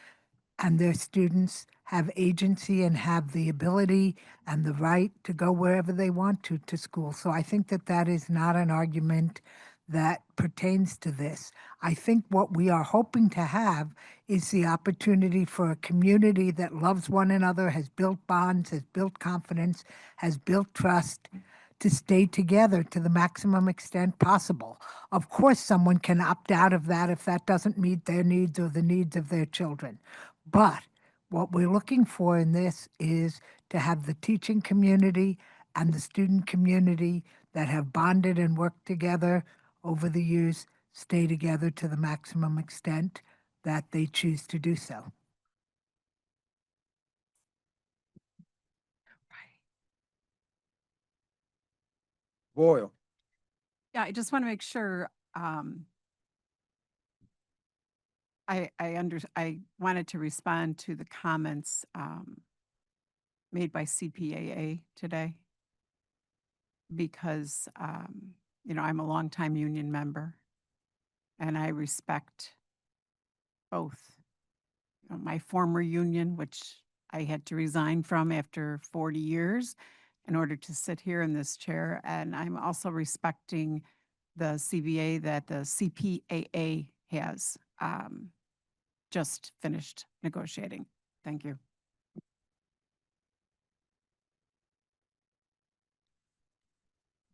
and their students have agency and have the ability and the right to go wherever they want to school. So I think that that is not an argument that pertains to this. I think what we are hoping to have is the opportunity for a community that loves one another, has built bonds, has built confidence, has built trust, to stay together to the maximum extent possible. Of course, someone can opt out of that if that doesn't meet their needs or the needs of their children. But what we're looking for in this is to have the teaching community and the student community that have bonded and worked together over the years stay together to the maximum extent that they choose to do so. Boyle. Yeah, I just want to make sure, I wanted to respond to the comments, made by CPAA today. Because, I'm a longtime union member and I respect both. My former union, which I had to resign from after 40 years in order to sit here in this chair. And I'm also respecting the CBA that the CPAA has just finished negotiating. Thank you.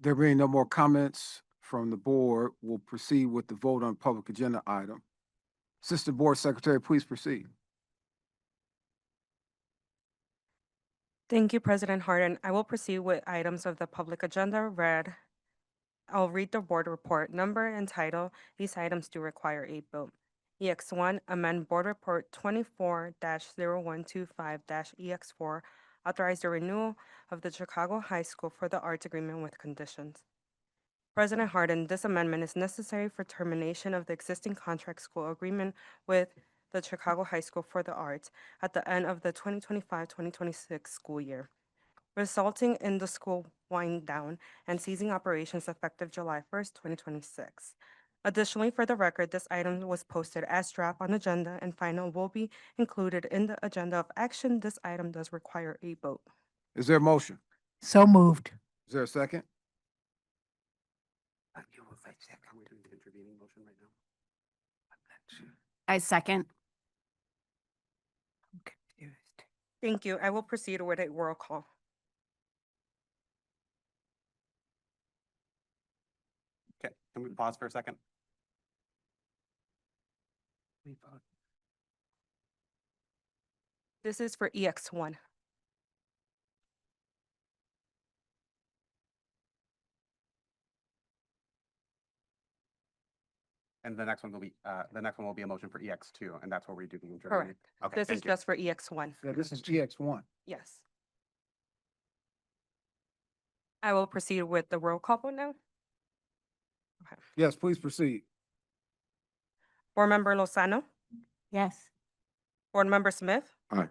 There being no more comments from the board, we'll proceed with the vote on public agenda item. Assistant Board Secretary, please proceed. Thank you, President Harden. I will proceed with items of the public agenda read. I'll read the board report number and title. These items do require a vote. EX1, amend board report 24-0125-EX4, authorize the renewal of the Chicago High School for the Arts Agreement with conditions. President Harden, this amendment is necessary for termination of the existing contract school agreement with the Chicago High School for the Arts at the end of the 2025-2026 school year, resulting in the school wind down and ceasing operations effective July 1st, 2026. Additionally, for the record, this item was posted as draft on agenda and final will be included in the agenda of action. This item does require a vote. Is there a motion? So moved. Is there a second? I second. I'm confused. Thank you. I will proceed with a roll call. Okay, can we pause for a second? We vote. This is for EX1. And the next one will be a motion for EX2, and that's where we do the interview. Correct. Okay, This is thank you. just for EX1. Yeah, this is EX1. Yes. I will proceed with the roll call vote now. Okay. Yes, please proceed. Board Member Lozano, Yes. Board Member Smith, Aye.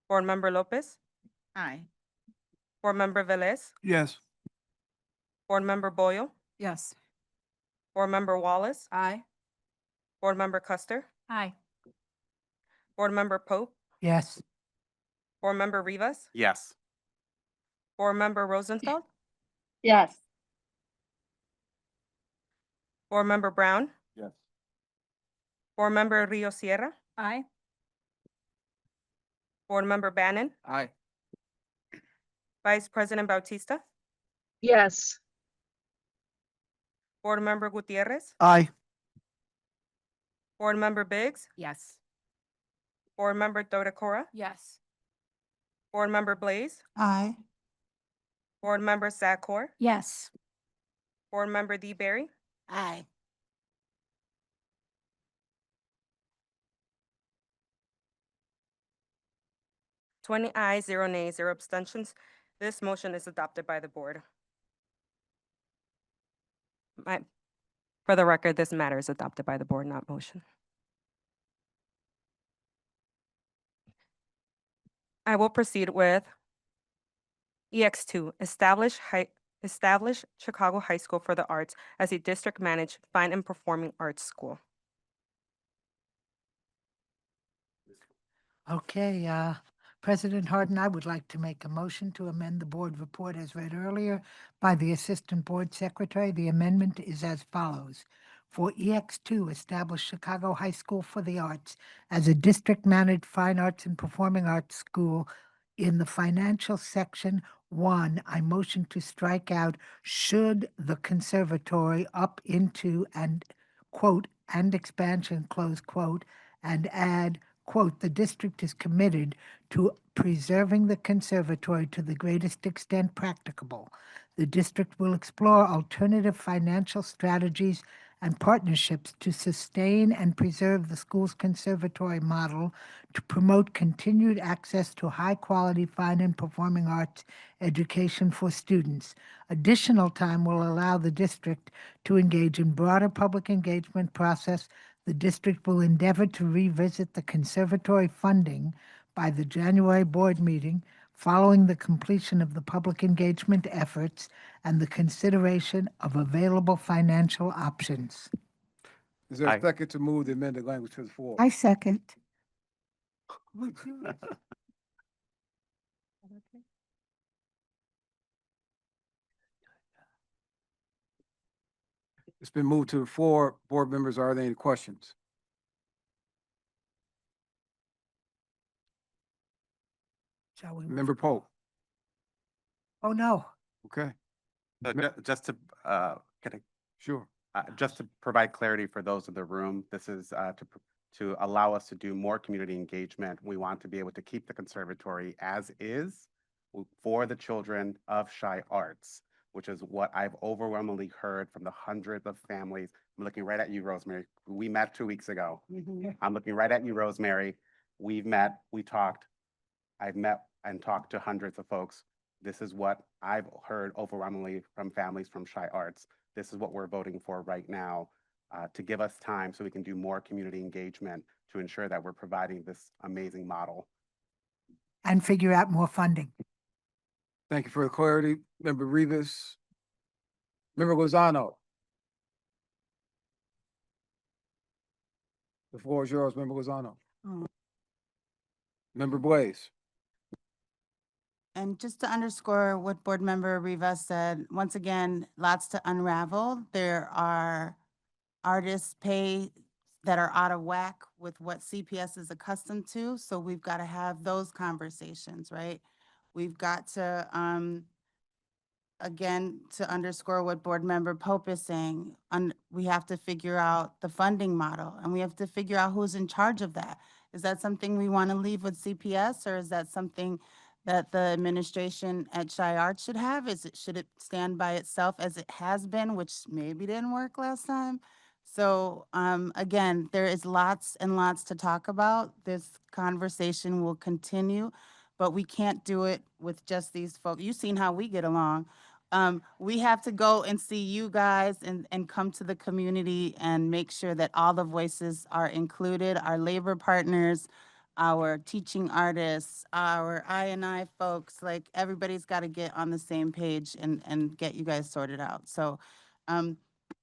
Board Member Lopez, Aye. Board Member Velez, Yes. Board Member Boyle, Yes. Board Member Wallace, Aye. Board Member Custer, Aye. Board Member Pope, Yes. Board Member Rivas, Yes. Board Member Rosenfeld, Yes. Board Member Brown, Yes. Board Member Rio Sierra, Aye. Board Member Bannon, Aye. Vice President Bautista, Yes. Board Member Gutierrez, Aye. Board Member Biggs, Yes. Board Member Dodecora, Yes. Board Member Blaze, Aye. Board Member Zakor, Yes. Board Member DeBerry, Aye. #20 ayes, 0 nays, 0 abstentions. This motion is adopted by the board. For the record, this matter is adopted by the board, not motion. I will proceed with EX2, establish Chicago High School for the Arts as a district-managed fine and performing arts school. Okay, President Harden, I would like to make a motion to amend the board report as read earlier by the Assistant Board Secretary. The amendment is as follows. For EX2, establish Chicago High School for the Arts as a district-managed fine arts and performing arts school. In the financial section 1, I motion to strike out should the conservatory up into and quote and expansion close quote and add quote, the district is committed to preserving the conservatory to the greatest extent practicable. The district will explore alternative financial strategies and partnerships to sustain and preserve the school's conservatory model to promote continued access to high-quality fine and performing arts education for students. Additional time will allow the district to engage in broader public engagement process. The district will endeavor to revisit the conservatory funding by the January board meeting following the completion of the public engagement efforts and the consideration of available financial options. Is there a Aye. second to move the amended language to the floor? I second. It's been moved to the floor. Board members, are there any questions? Shall we? Member Pope, Oh, no. okay, So just to, can I sure. just to provide clarity for those in the room, this is to allow us to do more community engagement. We want to be able to keep the conservatory as is for the children of Chi Arts, which is what I've overwhelmingly heard from the hundreds of families. I'm looking right at you, Rosemary. We met 2 weeks ago. I'm looking right at you, Rosemary. We've met, we talked. I've met and talked to hundreds of folks. This is what I've heard overwhelmingly from families from Chi Arts. This is what we're voting for right now to give us time so we can do more community engagement to ensure that we're providing this amazing model. And figure out more funding. Thank you for the clarity. Member Rivas. Member Lozano. The floor is yours, Member Lozano. Member Blaze. And just to underscore what Board Member Rivas said, once again, lots to unravel. There are artists pay that are out of whack with what CPS is accustomed to. So we've got to have those conversations, right? We've got to, again, to underscore what Board Member Pope is saying, we have to figure out the funding model and we have to figure out who's in charge of that. Is that something we want to leave with CPS or is that something that the administration at Chi Arts should have? Should it stand by itself as it has been, which maybe didn't work last time? So again, there is lots and lots to talk about. This conversation will continue, but we can't do it with just these folks. You've seen how we get along. We have to go and see you guys and come to the community and make sure that all the voices are included, our labor partners, our teaching artists, our I&I folks, like everybody's got to get on the same page and get you guys sorted out. So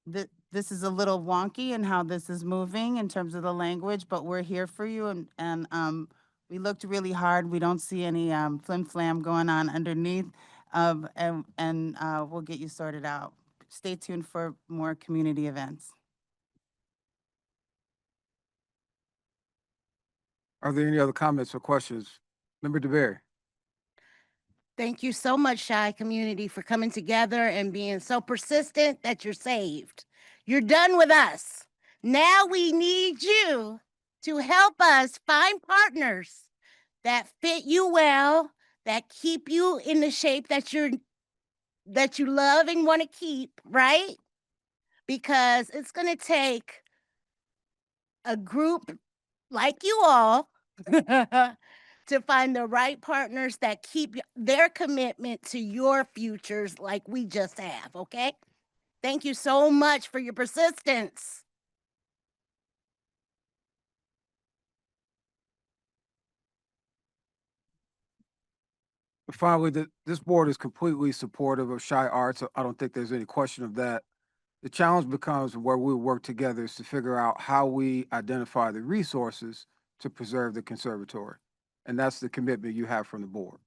This is a little wonky in how this is moving in terms of the language, but we're here for you, and we looked really hard. We don't see any flim flam going on underneath, and we'll get you sorted out. Stay tuned for more community events. Are there any other comments or questions? Member DeBerry. Thank you so much, Shy community, for coming together and being so persistent that you're saved. You're done with us. Now we need you to help us find partners that fit you well, that keep you in the shape that you love and want to keep, right? Because it's going to take a group like you all to find the right partners that keep their commitment to your futures like we just have, okay? Thank you so much for your persistence. Finally, this board is completely supportive of Shy Arts. I don't think there's any question of that. The challenge becomes where we work together is to figure out how we identify the resources to preserve the conservatory. And that's the commitment you have from the board.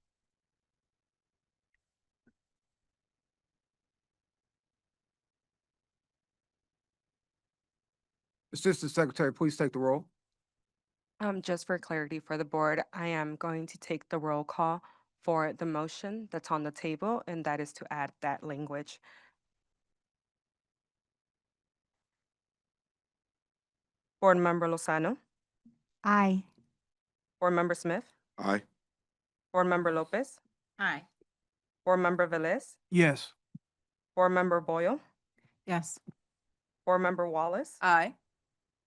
Assistant Secretary, please take the roll. Just for clarity for the board, I am going to take the roll call for the motion that's on the table, and that is to add that language. Board Member Lozano, Aye. Board Member Smith, Aye. Board Member Lopez, Aye. Board Member Velez, Yes. Board Member Boyle, Yes. Board Member Wallace, Aye.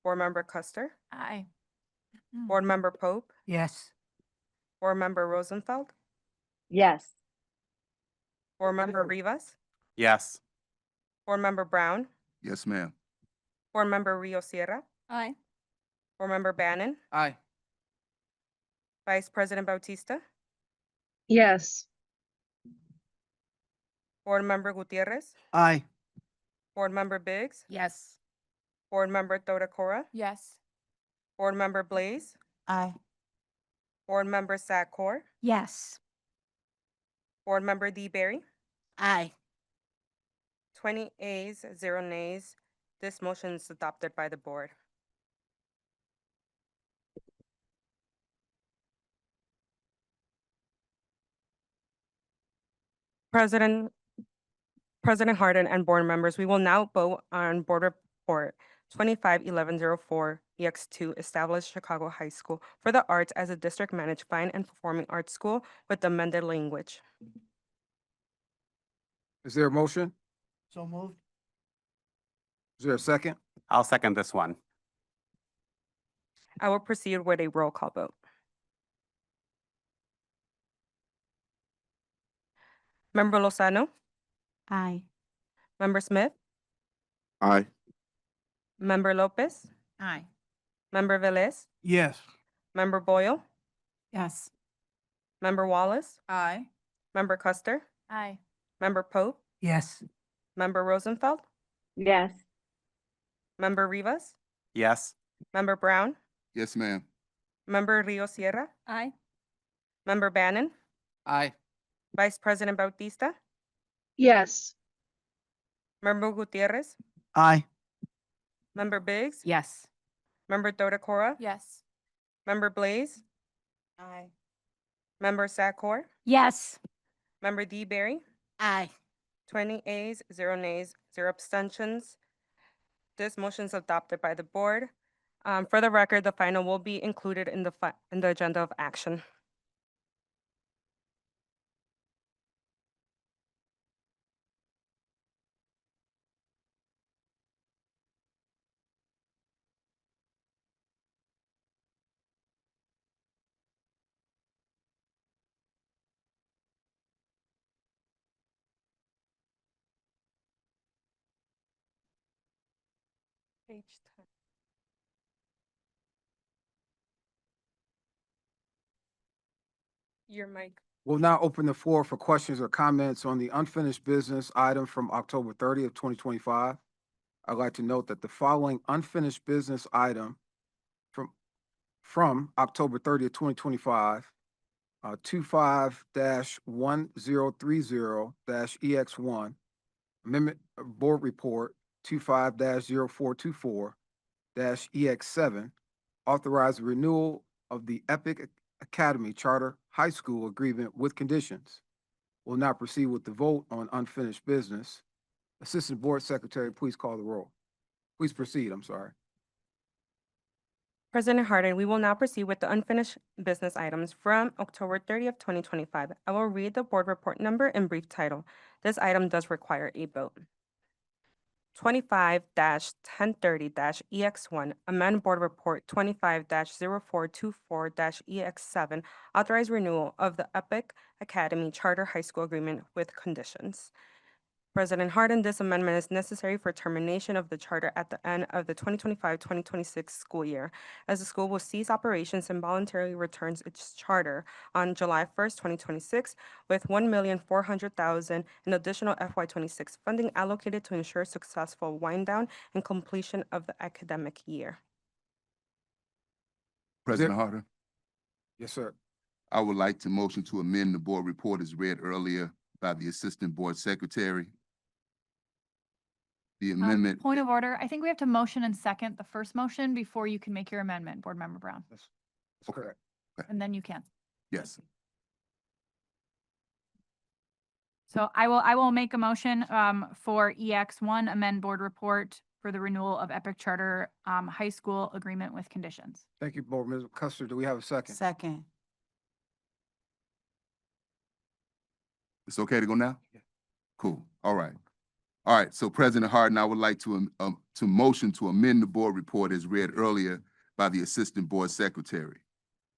Board Member Custer, Aye. Board Member Pope, Yes. Board Member Rosenfeld, Yes. Board Member Rivas, Yes. Board Member Brown, Yes, ma'am. Board Member Rio Sierra, Aye. Board Member Bannon, Aye. Vice President Bautista, Yes. Board Member Gutierrez, Aye. Board Member Biggs, Yes. Board Member Thodakora, Yes. Board Member Blaze, Aye. Board Member Sackor, Yes. Board Member DeBerry, Aye. 20 ayes, 0 nays. This motion is adopted by the board. President Harden and board members, we will now vote on Board Report 251104 EX2, establish Chicago High School for the Arts as a district-managed fine and performing arts school with amended language. Is there a motion? So moved. Is there a second? I'll second this one. I will proceed with a roll call vote. Member Lozano, Aye. Member Smith, Aye. Member Lopez, Aye. Member Velez, Yes. Member Boyle, Yes. Member Wallace, Aye. Member Custer, Aye. Member Pope, Yes. Member Rosenfeld, Yes. Member Rivas, Yes. Member Brown, Yes, ma'am. Member Rio Sierra, Aye. Member Bannon, Aye. Vice President Bautista, Yes. Member Gutierrez, Aye. Member Biggs, Yes. Member Thodakora, Yes. Member Blaze, Aye. Member Sackor, Yes. Member DeBerry, Aye. 20 ayes, 0 nays, 0 abstentions. This motion is adopted by the board. For the record, the final will be included in the agenda of action. Page 10. Your mic. We'll now open the floor for questions or comments on the unfinished business item from October 30th, 2025. I'd like to note that the following unfinished business item from October 30th, 2025, 25-1030-EX1, Amendment Board Report 25-0424-EX7, authorize renewal of the Epic Academy Charter High School Agreement with conditions. We'll now proceed with the vote on unfinished business. Assistant Board Secretary, please call the roll. Please proceed, I'm sorry. President Harden, we will now proceed with the unfinished business items from October 30th, 2025. I will read the board report number and brief title. This item does require a vote. 25-1030-EX1, amend board report 25-0424-EX7, authorize renewal of the Epic Academy Charter High School Agreement with conditions. President Harden, this amendment is necessary for termination of the charter at the end of the 2025-2026 school year, as the school will cease operations and voluntarily returns its charter on July 1st, 2026, with $1,400,000 in additional FY26 funding allocated to ensure successful wind down and completion of the academic year. President Harder, Yes, sir. I would like to motion to amend the board report as read earlier by the Assistant Board Secretary. The amendment. Point of order, I think we have to motion and second the first motion before you can make your amendment, Board Member Brown. That's correct. And then you can. Yes. So I will make a motion for EX1, amend board report for the renewal of Epic Charter High School Agreement with conditions. Thank you, Board Member Custer. Do we have a second? Second. It's okay to go now? Yeah. Cool. All right. All right. So President Harden, I would like to motion to amend the board report as read earlier by the Assistant Board Secretary.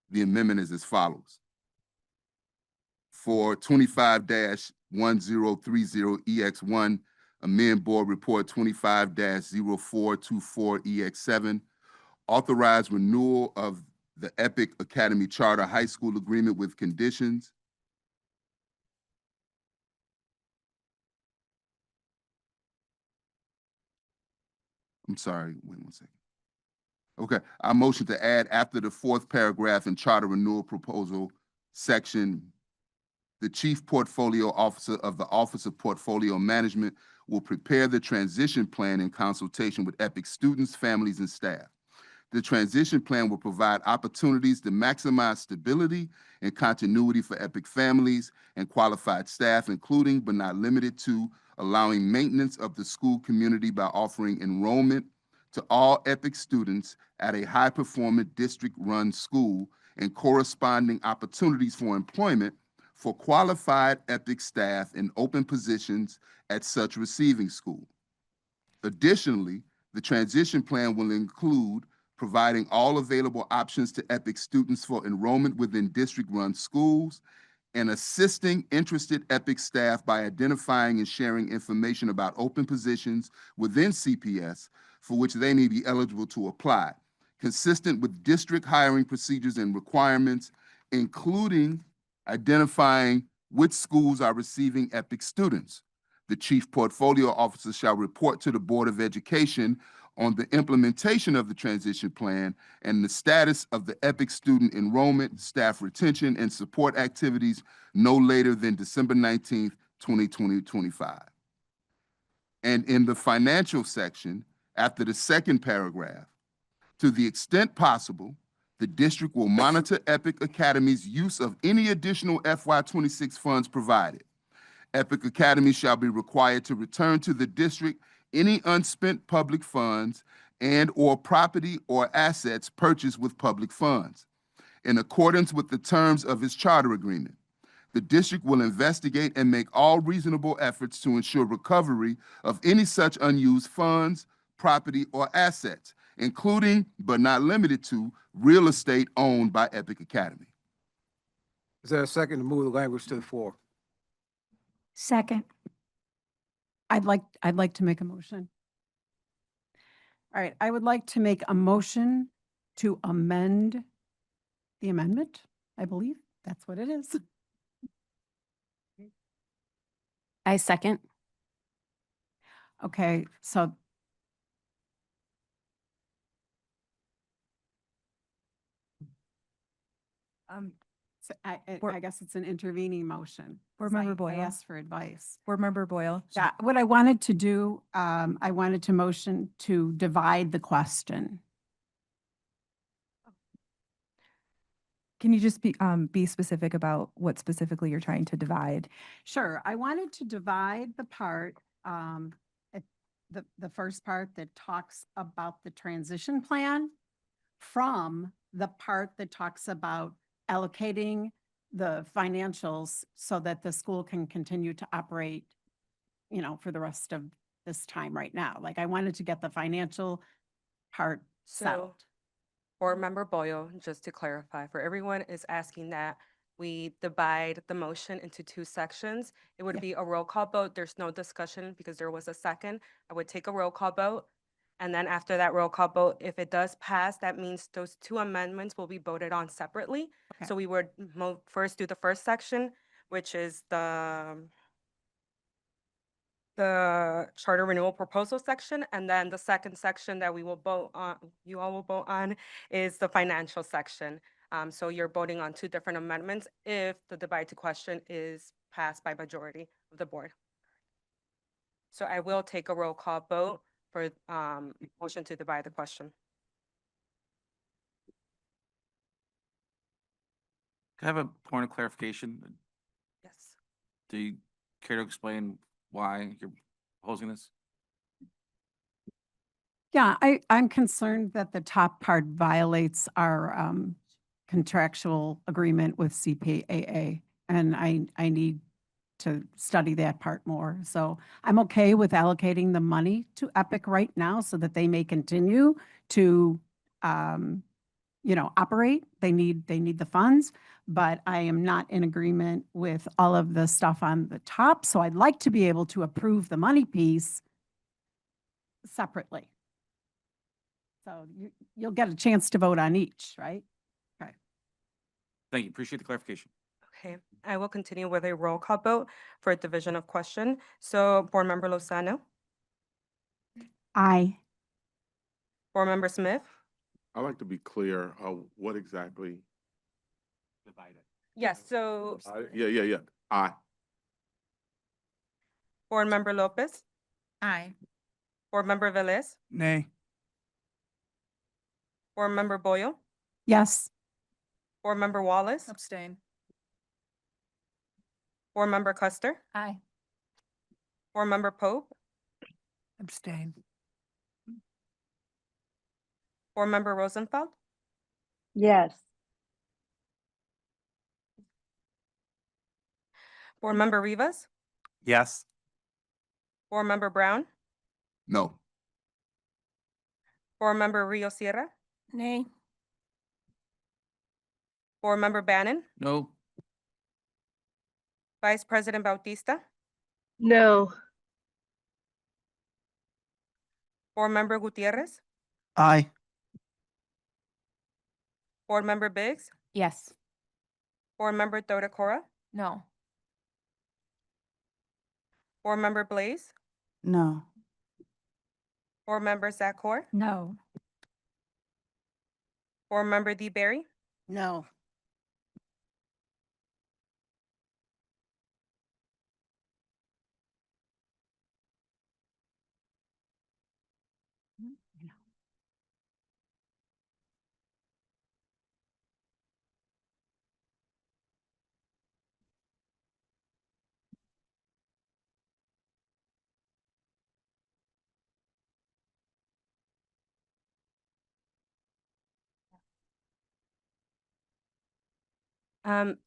The amendment is as follows. For 25-1030-EX1, amend board report 25-0424-EX7, authorize renewal of the Epic Academy Charter High School Agreement with conditions. I'm sorry, wait 1 second. Okay, I motion to add after the fourth paragraph in charter renewal proposal section, the Chief Portfolio Officer of the Office of Portfolio Management will prepare the transition plan in consultation with EPIC students, families, and staff. The transition plan will provide opportunities to maximize stability and continuity for EPIC families and qualified staff, including but not limited to allowing maintenance of the school community by offering enrollment to all EPIC students at a high-performing district-run school and corresponding opportunities for employment for qualified EPIC staff in open positions at such receiving school. Additionally, the transition plan will include providing all available options to EPIC students for enrollment within district-run schools and assisting interested EPIC staff by identifying and sharing information about open positions within CPS for which they may be eligible to apply, consistent with district hiring procedures and requirements, including identifying which schools are receiving EPIC students. The Chief Portfolio Officer shall report to the Board of Education on the implementation of the transition plan and the status of the EPIC student enrollment, staff retention, and support activities no later than December 19th, 2025. And in the financial section, after the second paragraph, to the extent possible, the district will monitor EPIC Academy's use of any additional FY26 funds provided. EPIC Academy shall be required to return to the district any unspent public funds and or property or assets purchased with public funds. In accordance with the terms of its charter agreement, the district will investigate and make all reasonable efforts to ensure recovery of any such unused funds, property, or assets, including but not limited to real estate owned by EPIC Academy. Is there a second to move the language to the floor? Second. I'd like to make a motion. All right, I would like to make a motion to amend the amendment, I believe that's what it is. I second. Okay, so I guess it's an intervening motion. Board 'cause Member I Boyle. asked for advice. Board Member Boyle. Yeah, what I wanted to do, I wanted to motion to divide the question. Can you just be specific about what specifically you're trying to divide? Sure, I wanted to divide the part, the first part that talks about the transition plan from the part that talks about allocating the financials so that the school can continue to operate, for the rest of this time right now. Like, I wanted to get the financial part settled. Board Member Boyle, just to clarify, for everyone is asking that we divide the motion into two sections. It would Yeah. be a roll call vote. There's no discussion because there was a second. I would take a roll call vote. And then after that roll call vote, if it does pass, that means those two amendments will be voted on separately. Okay. So we would first do the first section, which is the charter renewal proposal section, and then the second section that we will vote on, you all will vote on, is the financial section. So you're voting on two different amendments if the divide to question is passed by majority of the board. So I will take a roll call vote for motion to divide the question. Can I have a point of clarification? Yes. Do you care to explain why you're proposing this? Yeah, I'm concerned that the top part violates our contractual agreement with CPAA, and I need to study that part more. So I'm okay with allocating the money to Epic right now so that they may continue to, operate. They need the funds, but I am not in agreement with all of the stuff on the top. So I'd like to be able to approve the money piece separately. So you'll get a chance to vote on each, right? Okay. Thank you. Appreciate the clarification. Okay, I will continue with a roll call vote for division of question. So Board Member Lozano, Aye. Board Member Smith, I'd like to be clear, what exactly? Divided. yes, so Yeah. Aye. Board Member Lopez, Aye. Board Member Velez, Nay. Board Member Boyle, Yes. Board Member Wallace, Abstain. Board Member Custer, Aye. Board Member Pope, Abstain. Board Member Rosenfeld, Yes. Board Member Rivas, Yes. Board Member Brown, No. Board Member Rio Sierra, Nay. Board Member Bannon, No. Vice President Bautista, No. Board Member Gutierrez, Aye. Board Member Biggs, Yes. Board Member Thodakora, No. Board Member Blaze, No. Board Member Zakor, No. Board Member DeBerry, No.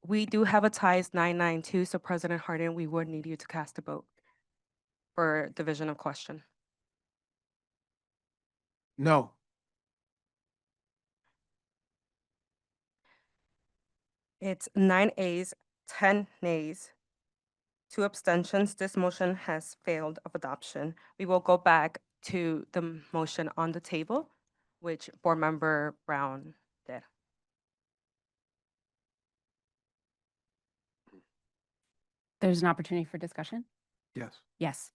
We do have a ties 992, so President Harden, we would need you to cast a vote for division of question. No. It's 9 ayes, 10 nays, 2 abstentions. This motion has failed of adoption. We will go back to the motion on the table, which Board Member Brown did. There's an opportunity for discussion. Yes. Yes.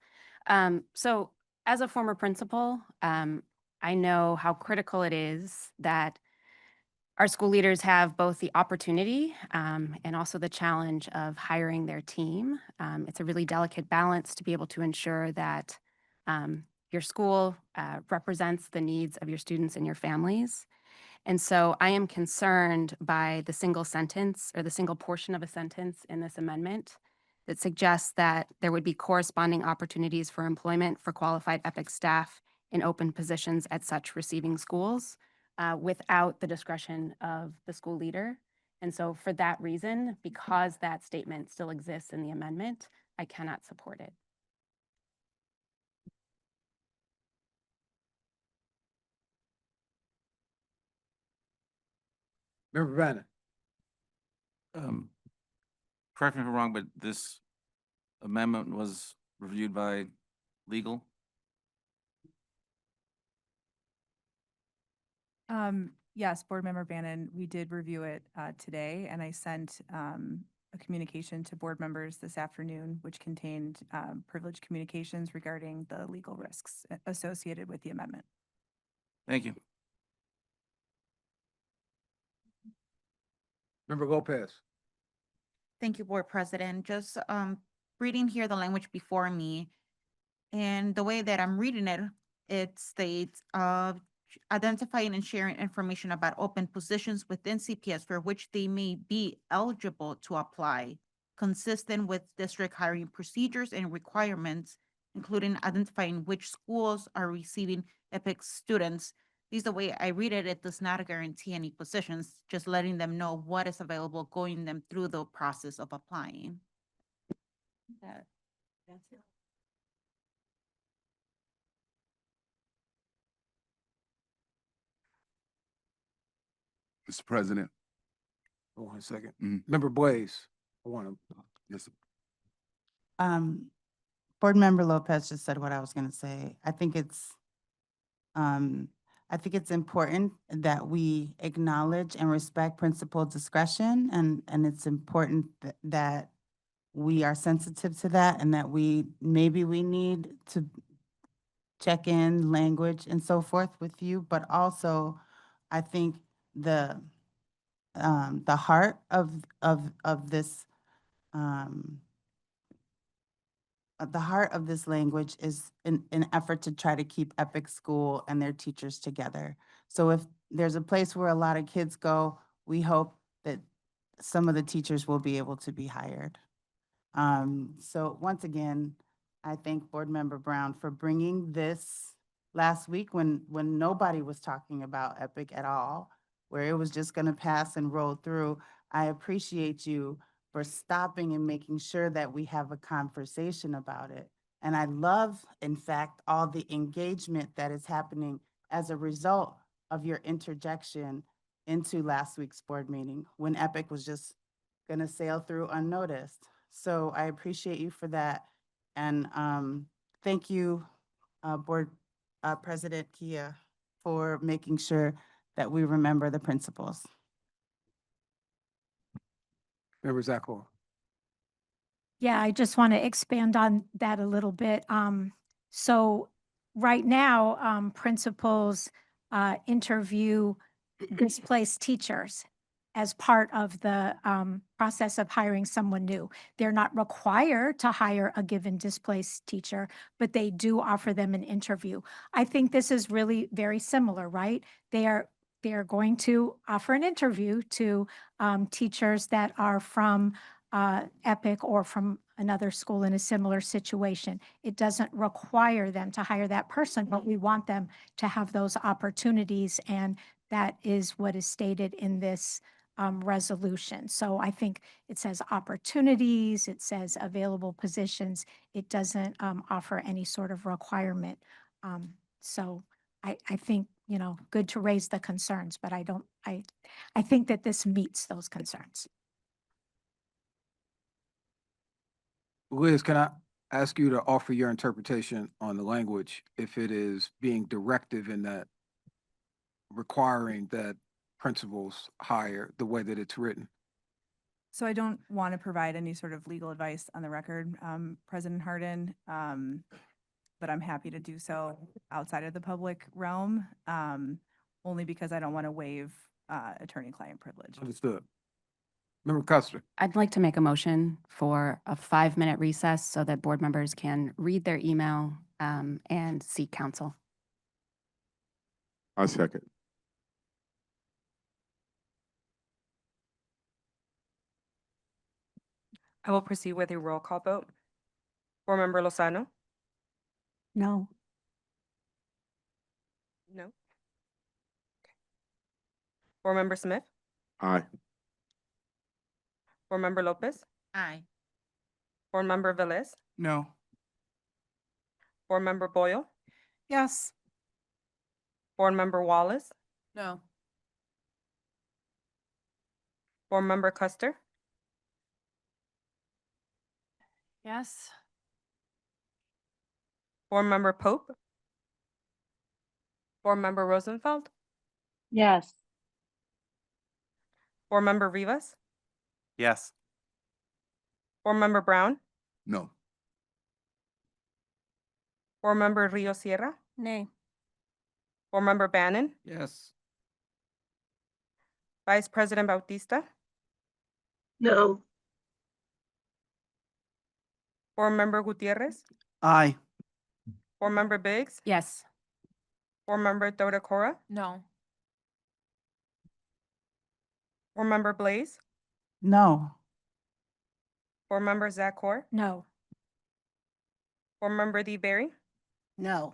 So as a former principal, I know how critical it is that our school leaders have both the opportunity and also the challenge of hiring their team. It's a really delicate balance to be able to ensure that your school represents the needs of your students and your families. And so I am concerned by the single sentence or the single portion of a sentence in this amendment that suggests that there would be corresponding opportunities for employment for qualified EPIC staff in open positions at such receiving schools without the discretion of the school leader. And so for that reason, because that statement still exists in the amendment, I cannot support it. Member Bannon. Correct me if I'm wrong, but this amendment was reviewed by legal? Yes, Board Member Bannon, we did review it today, and I sent a communication to board members this afternoon, which contained privileged communications regarding the legal risks associated with the amendment. Thank you. Member Lopez. Thank you, Board President. Just reading here the language before me, and the way that I'm reading it, it states identifying and sharing information about open positions within CPS for which they may be eligible to apply, consistent with district hiring procedures and requirements, including identifying which schools are receiving EPIC students. At least the way I read it, it does not guarantee any positions, just letting them know what is available, going them through the process of applying. That's it. Mr. President. Hold on a second. Mm-hmm. Member Blaze. I want to. Yes, sir. Board Member Lopez just said what I was going to say. I think it's important that we acknowledge and respect principal discretion, and it's important that we are sensitive to that, and that maybe we need to check in language and so forth with you, but also I think the heart of this the heart of this language is an effort to try to keep EPIC School and their teachers together. So if there's a place where a lot of kids go, we hope that some of the teachers will be able to be hired. So once again, I thank Board Member Brown for bringing this last week when nobody was talking about EPIC at all, where it was just going to pass and roll through. I appreciate you for stopping and making sure that we have a conversation about it. And I love, in fact, all the engagement that is happening as a result of your interjection into last week's board meeting when EPIC was just going to sail through unnoticed. So I appreciate you for that. And thank you, Board President Kia, for making sure that we remember the principles. Member Zacco. Yeah, I just want to expand on that a little bit. So right now, principals interview displaced teachers as part of the process of hiring someone new. They're not required to hire a given displaced teacher, but they do offer them an interview. I think this is really very similar, right? They are going to offer an interview to teachers that are from EPIC or from another school in a similar situation. It doesn't require them to hire that person, but we want them to have those opportunities, and that is what is stated in this resolution. So I think it says opportunities, it says available positions. It doesn't offer any sort of requirement. So I think, good to raise the concerns, but I think that this meets those concerns. Liz, can I ask you to offer your interpretation on the language, if it is being directive in that requiring that principals hire the way that it's written? So I don't want to provide any sort of legal advice on the record, President Harden, but I'm happy to do so outside of the public realm, only because I don't want to waive attorney-client privilege. Understood. Member Custer. I'd like to make a motion for a 5-minute recess so that board members can read their email and seek counsel. I second. I will proceed with a roll call vote. Board Member Lozano? No. No. Board Member Smith? Aye. Board Member Lopez? Aye. Board Member Velez? No. Board Member Boyle? Yes. Board Member Wallace? No. Board Member Custer? Yes. Board Member Pope? Board Member Rosenfeld? Yes. Board Member Rivas? Yes. Board Member Brown? No. Board Member Rio Sierra? Nay. Board Member Bannon? Yes. Vice President Bautista? No. Board Member Gutierrez? Aye. Board Member Biggs? Yes. Board Member Thodakora? No. Board Member Blaze? No. Board Member Zakor? No. Board Member DeBerry? No.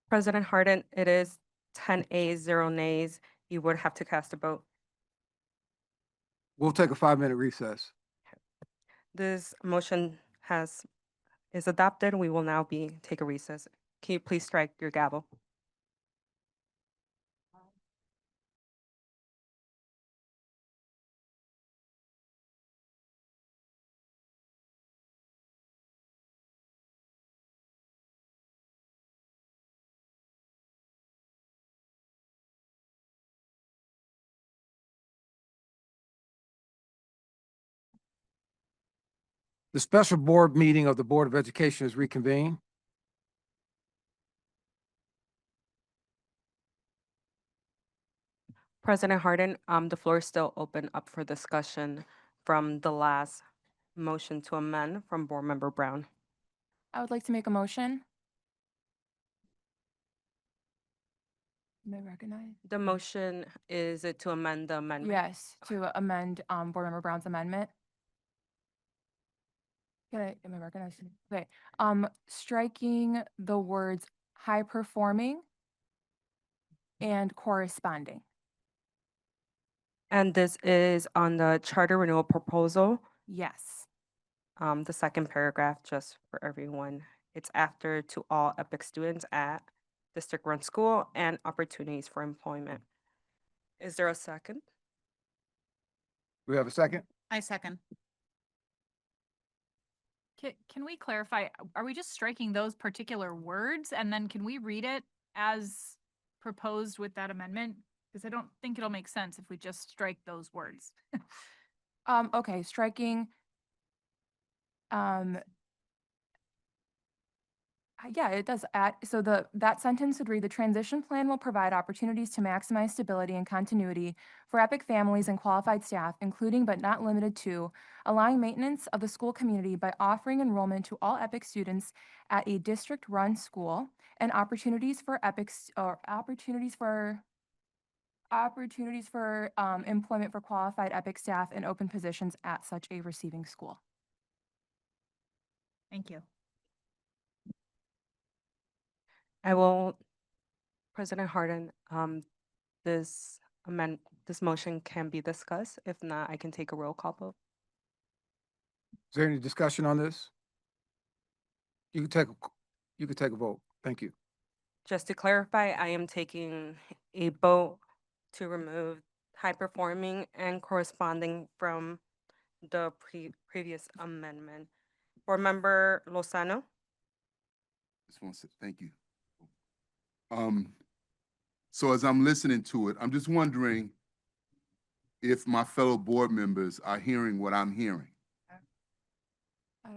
President Harden, it is 10 ayes, 0 nays. You would have to cast a vote. We'll take a 5-minute recess. This motion is adopted. We will now take a recess. Can you please strike your gavel? The special board meeting of the Board of Education is reconvened. President Harden, the floor is still open up for discussion from the last motion to amend from Board Member Brown. I would like to make a motion. May I recognize? The motion is it to amend the amendment? Yes, to amend Board Member Brown's amendment. Am I recognized? Okay, striking the words high performing and corresponding. And this is on the charter renewal proposal. Yes. The second paragraph, just for everyone. It's after to all EPIC students at district-run school and opportunities for employment. Is there a second? We have a second? I second. Can we clarify, are we just striking those particular words and then can we read it as proposed with that amendment? Because I don't think it'll make sense if we just strike those words. Okay, striking. Yeah, it does add, so that sentence would read, the transition plan will provide opportunities to maximize stability and continuity for EPIC families and qualified staff, including but not limited to allowing maintenance of the school community by offering enrollment to all EPIC students at a district-run school and opportunities for employment for qualified EPIC staff and open positions at such a receiving school. Thank you. I will, President Harden, this motion can be discussed. If not, I can take a roll call vote. Is there any discussion on this? You can take a vote. Thank you. Just to clarify, I am taking a vote to remove high performing and corresponding from the previous amendment. Board Member Lozano? Just want to say thank you. So as I'm listening to it, I'm just wondering if my fellow board members are hearing what I'm hearing. I don't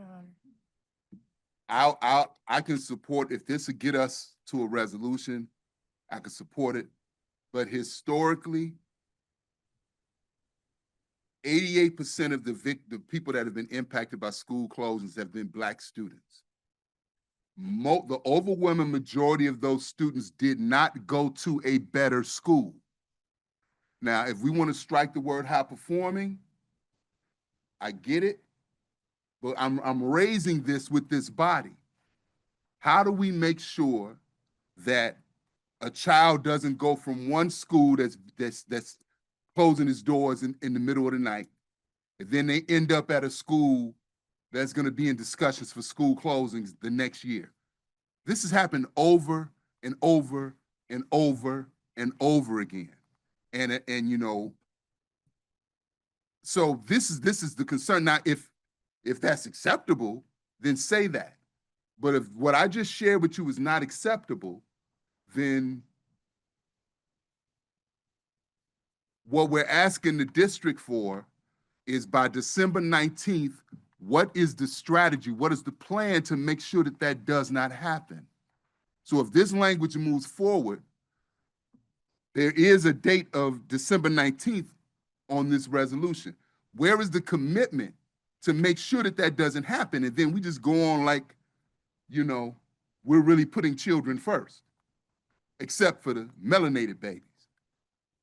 know. I can support, if this would get us to a resolution, I can support it. But historically, 88% of the people that have been impacted by school closings have been Black students. The overwhelming majority of those students did not go to a better school. Now, if we want to strike the word high performing, I get it, but I'm raising this with this body. How do we make sure that a child doesn't go from one school that's closing its doors in the middle of the night, and then they end up at a school that's going to be in discussions for school closings the next year? This has happened over and over and over and over again. And you know, so this is the concern. Now, if that's acceptable, then say that. But if what I just shared with you is not acceptable, then what we're asking the district for is by December 19th, what is the strategy? What is the plan to make sure that that does not happen? So if this language moves forward, there is a date of December 19th on this resolution. Where is the commitment to make sure that that doesn't happen? And then we just go on like, you know, we're really putting children first, except for the melanated babies.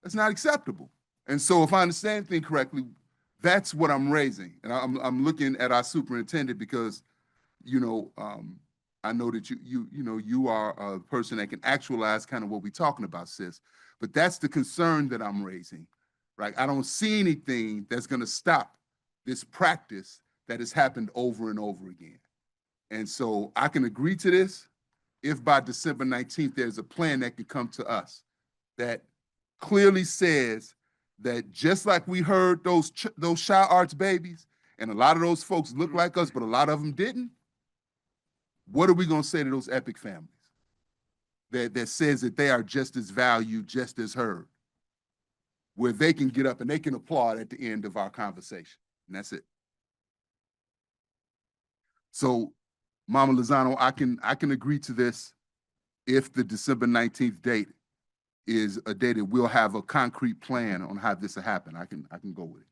That's not acceptable. And so if I understand things correctly, that's what I'm raising. And I'm looking at our superintendent because, you know, I know that you are a person that can actualize kind of what we're talking about, sis. But that's the concern that I'm raising, right? I don't see anything that's going to stop this practice that has happened over and over again. And so I can agree to this if by December 19th, there's a plan that can come to us that clearly says that just like we heard those Shy Arts babies, and a lot of those folks look like us, but a lot of them didn't, what are we going to say to those Epic families that says that they are just as valued, just as heard, where they can get up and they can applaud at the end of our conversation, and that's it. So, Mama Lozano, I can agree to this if the December 19th date is a day that we'll have a concrete plan on how this will happen. I can go with it.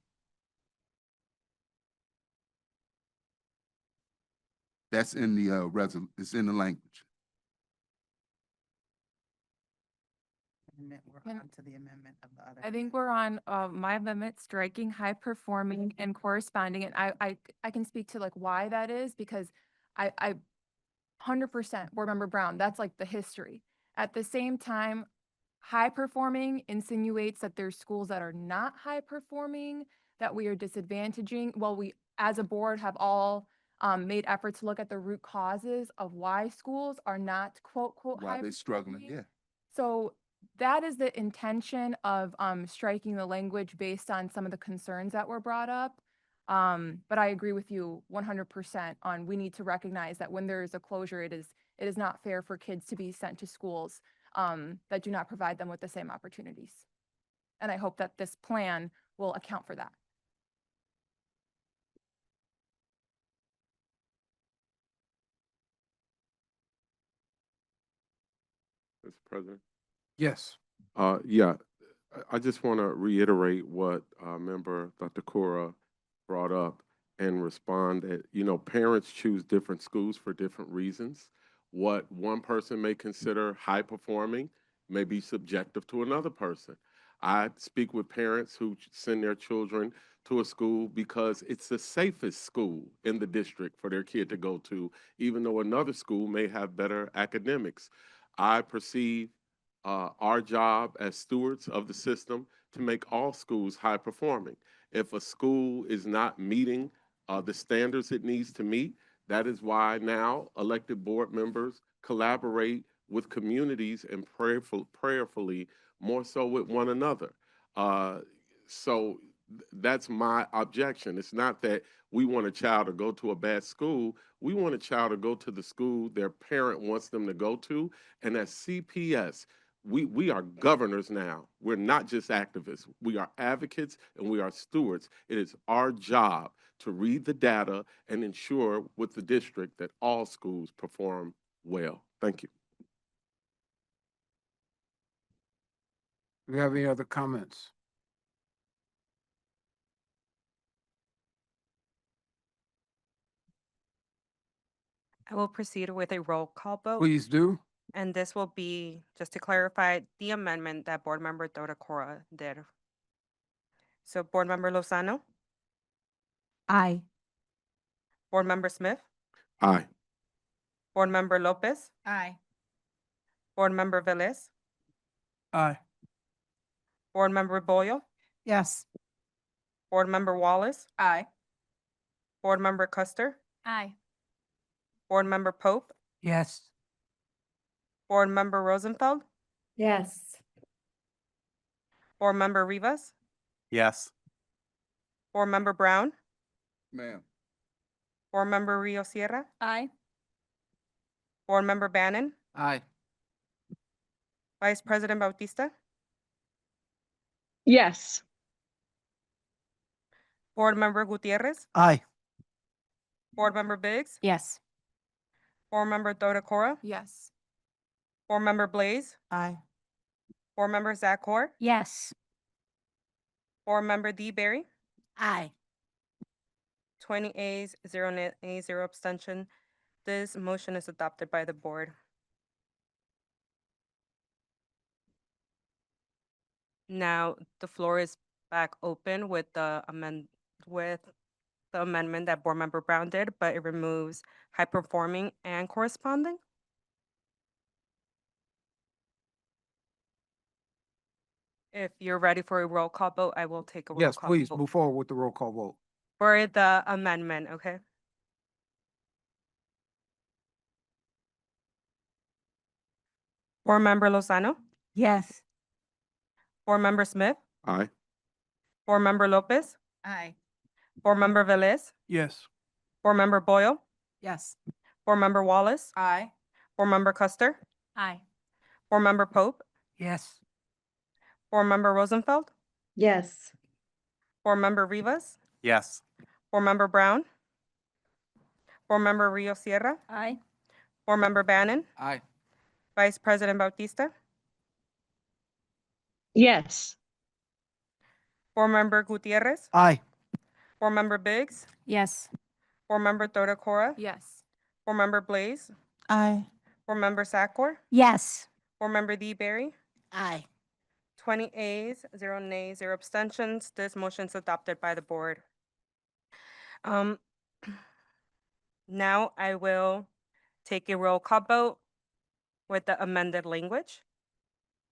That's in the it's in the language. We're on to the amendment of the other. I think we're on my amendment, striking high performing and corresponding. And I can speak to like why that is, because I 100% board member Brown, that's like the history. At the same time, high performing insinuates that there's schools that are not high performing, that we are disadvantaging. Well, we as a board have all made efforts to look at the root causes of why schools are not quote Why high they're struggling, performing. yeah. So that is the intention of striking the language based on some of the concerns that were brought up. But I agree with you 100% on we need to recognize that when there is a closure, it is not fair for kids to be sent to schools that do not provide them with the same opportunities. And I hope that this plan will account for that. Mr. President? Yes. Yeah, I just want to reiterate what member Dr. Cora brought up and respond that, you know, parents choose different schools for different reasons. What one person may consider high performing may be subjective to another person. I speak with parents who send their children to a school because it's the safest school in the district for their kid to go to, even though another school may have better academics. I perceive our job as stewards of the system to make all schools high performing. If a school is not meeting the standards it needs to meet, that is why now elected board members collaborate with communities and prayerfully more so with one another. So that's my objection. It's not that we want a child to go to a bad school. We want a child to go to the school their parent wants them to go to. And at CPS, we are governors now. We're not just activists. We are advocates and we are stewards. It is our job to read the data and ensure with the district that all schools perform well. Thank you. Do you have any other comments? I will proceed with a roll call vote. Please do. And this will be, just to clarify, the amendment that Board Member Dodacora did. So Board Member Lozano, Aye. Board Member Smith, Aye. Board Member Lopez, Aye. Board Member Velez, Aye. Board Member Boyle, Yes. Board Member Wallace, Aye. Board Member Custer, Aye. Board Member Pope, Yes. Board Member Rosenfeld, Yes. Board Member Rivas, Yes. Board Member Brown, Ma'am. Board Member Rio Sierra, Aye. Board Member Bannon, Aye. Vice President Bautista, Yes. Board Member Gutierrez, Aye. Board Member Biggs, Yes. Board Member Dodacora, Yes. Board Member Blaze, Aye. Board Member Zakor, Yes. Board Member D. Berry, Aye. 20 A's, 0 nays, 0 abstention. This motion is adopted by the board. Now, the floor is back open with the amendment that Board Member Brown did, but it removes high performing and corresponding. If you're ready for a roll call vote, I will take a roll Yes, call please vote move forward with the roll call vote. for the amendment, okay? Board Member Lozano, Yes. Board Member Smith, Aye. Board Member Lopez, Aye. Board Member Velez, Yes. Board Member Boyle, Yes. Board Member Wallace, Aye. Board Member Custer, Aye. Board Member Pope, Yes. Board Member Rosenfeld, Yes. Board Member Rivas, Yes. Board Member Brown, Board Member Rio Sierra, Aye. Board Member Bannon, Aye. Vice President Bautista, Yes. Board Member Gutierrez, Aye. Board Member Biggs, Yes. Board Member Dodacora, Yes. Board Member Blaze, Aye. Board Member Zakor, Yes. Board Member D. Berry, Aye. 20 A's, 0 nays, 0 abstentions. This motion is adopted by the board. Now I will take a roll call vote with the amended language.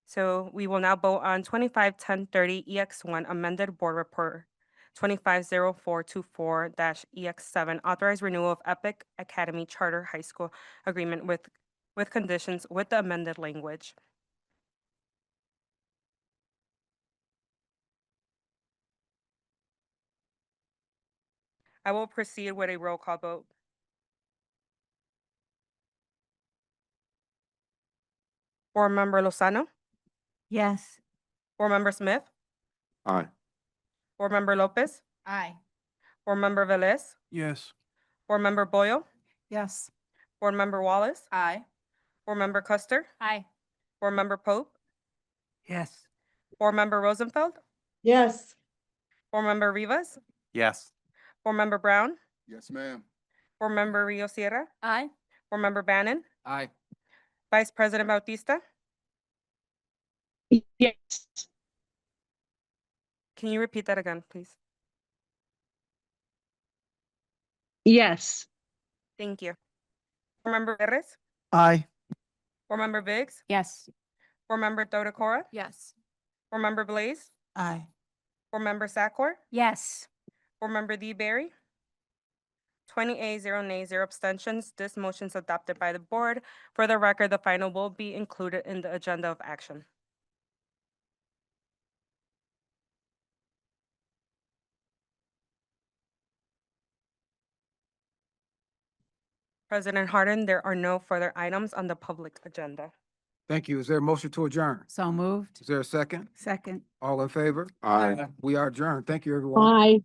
So we will now vote on 251030 EX1 amended board report 250424-EX7 authorized renewal of Epic Academy Charter High School agreement with conditions with the amended language. I will proceed with a roll call vote. Board Member Lozano, Yes. Board Member Smith, Aye. Board Member Lopez, Aye. Board Member Velez, Yes. Board Member Boyle, Yes. Board Member Wallace, Aye. Board Member Custer, Aye. Board Member Pope, Yes. Board Member Rosenfeld, Yes. Board Member Rivas, Yes. Board Member Brown, Yes, ma'am. Board Member Rio Sierra, Aye. Board Member Bannon, Aye. Vice President Bautista. Yes. Can you repeat that again, please? Yes. Thank you. Board Member Perez, Aye. Board Member Biggs, Yes. Board Member Dodacora, Yes. Board Member Blaze, Aye. Board Member Zakor, Yes. Board Member D. Berry, 20 A's, 0 nays, 0 abstentions. This motion is adopted by the board. For the record, the final will be included in the agenda of action. President Harden, there are no further items on the public agenda. Thank you. Is there a motion to adjourn? So moved. Is there a second? Second. All in favor? Aye. We are adjourned. Thank you, everyone. Bye.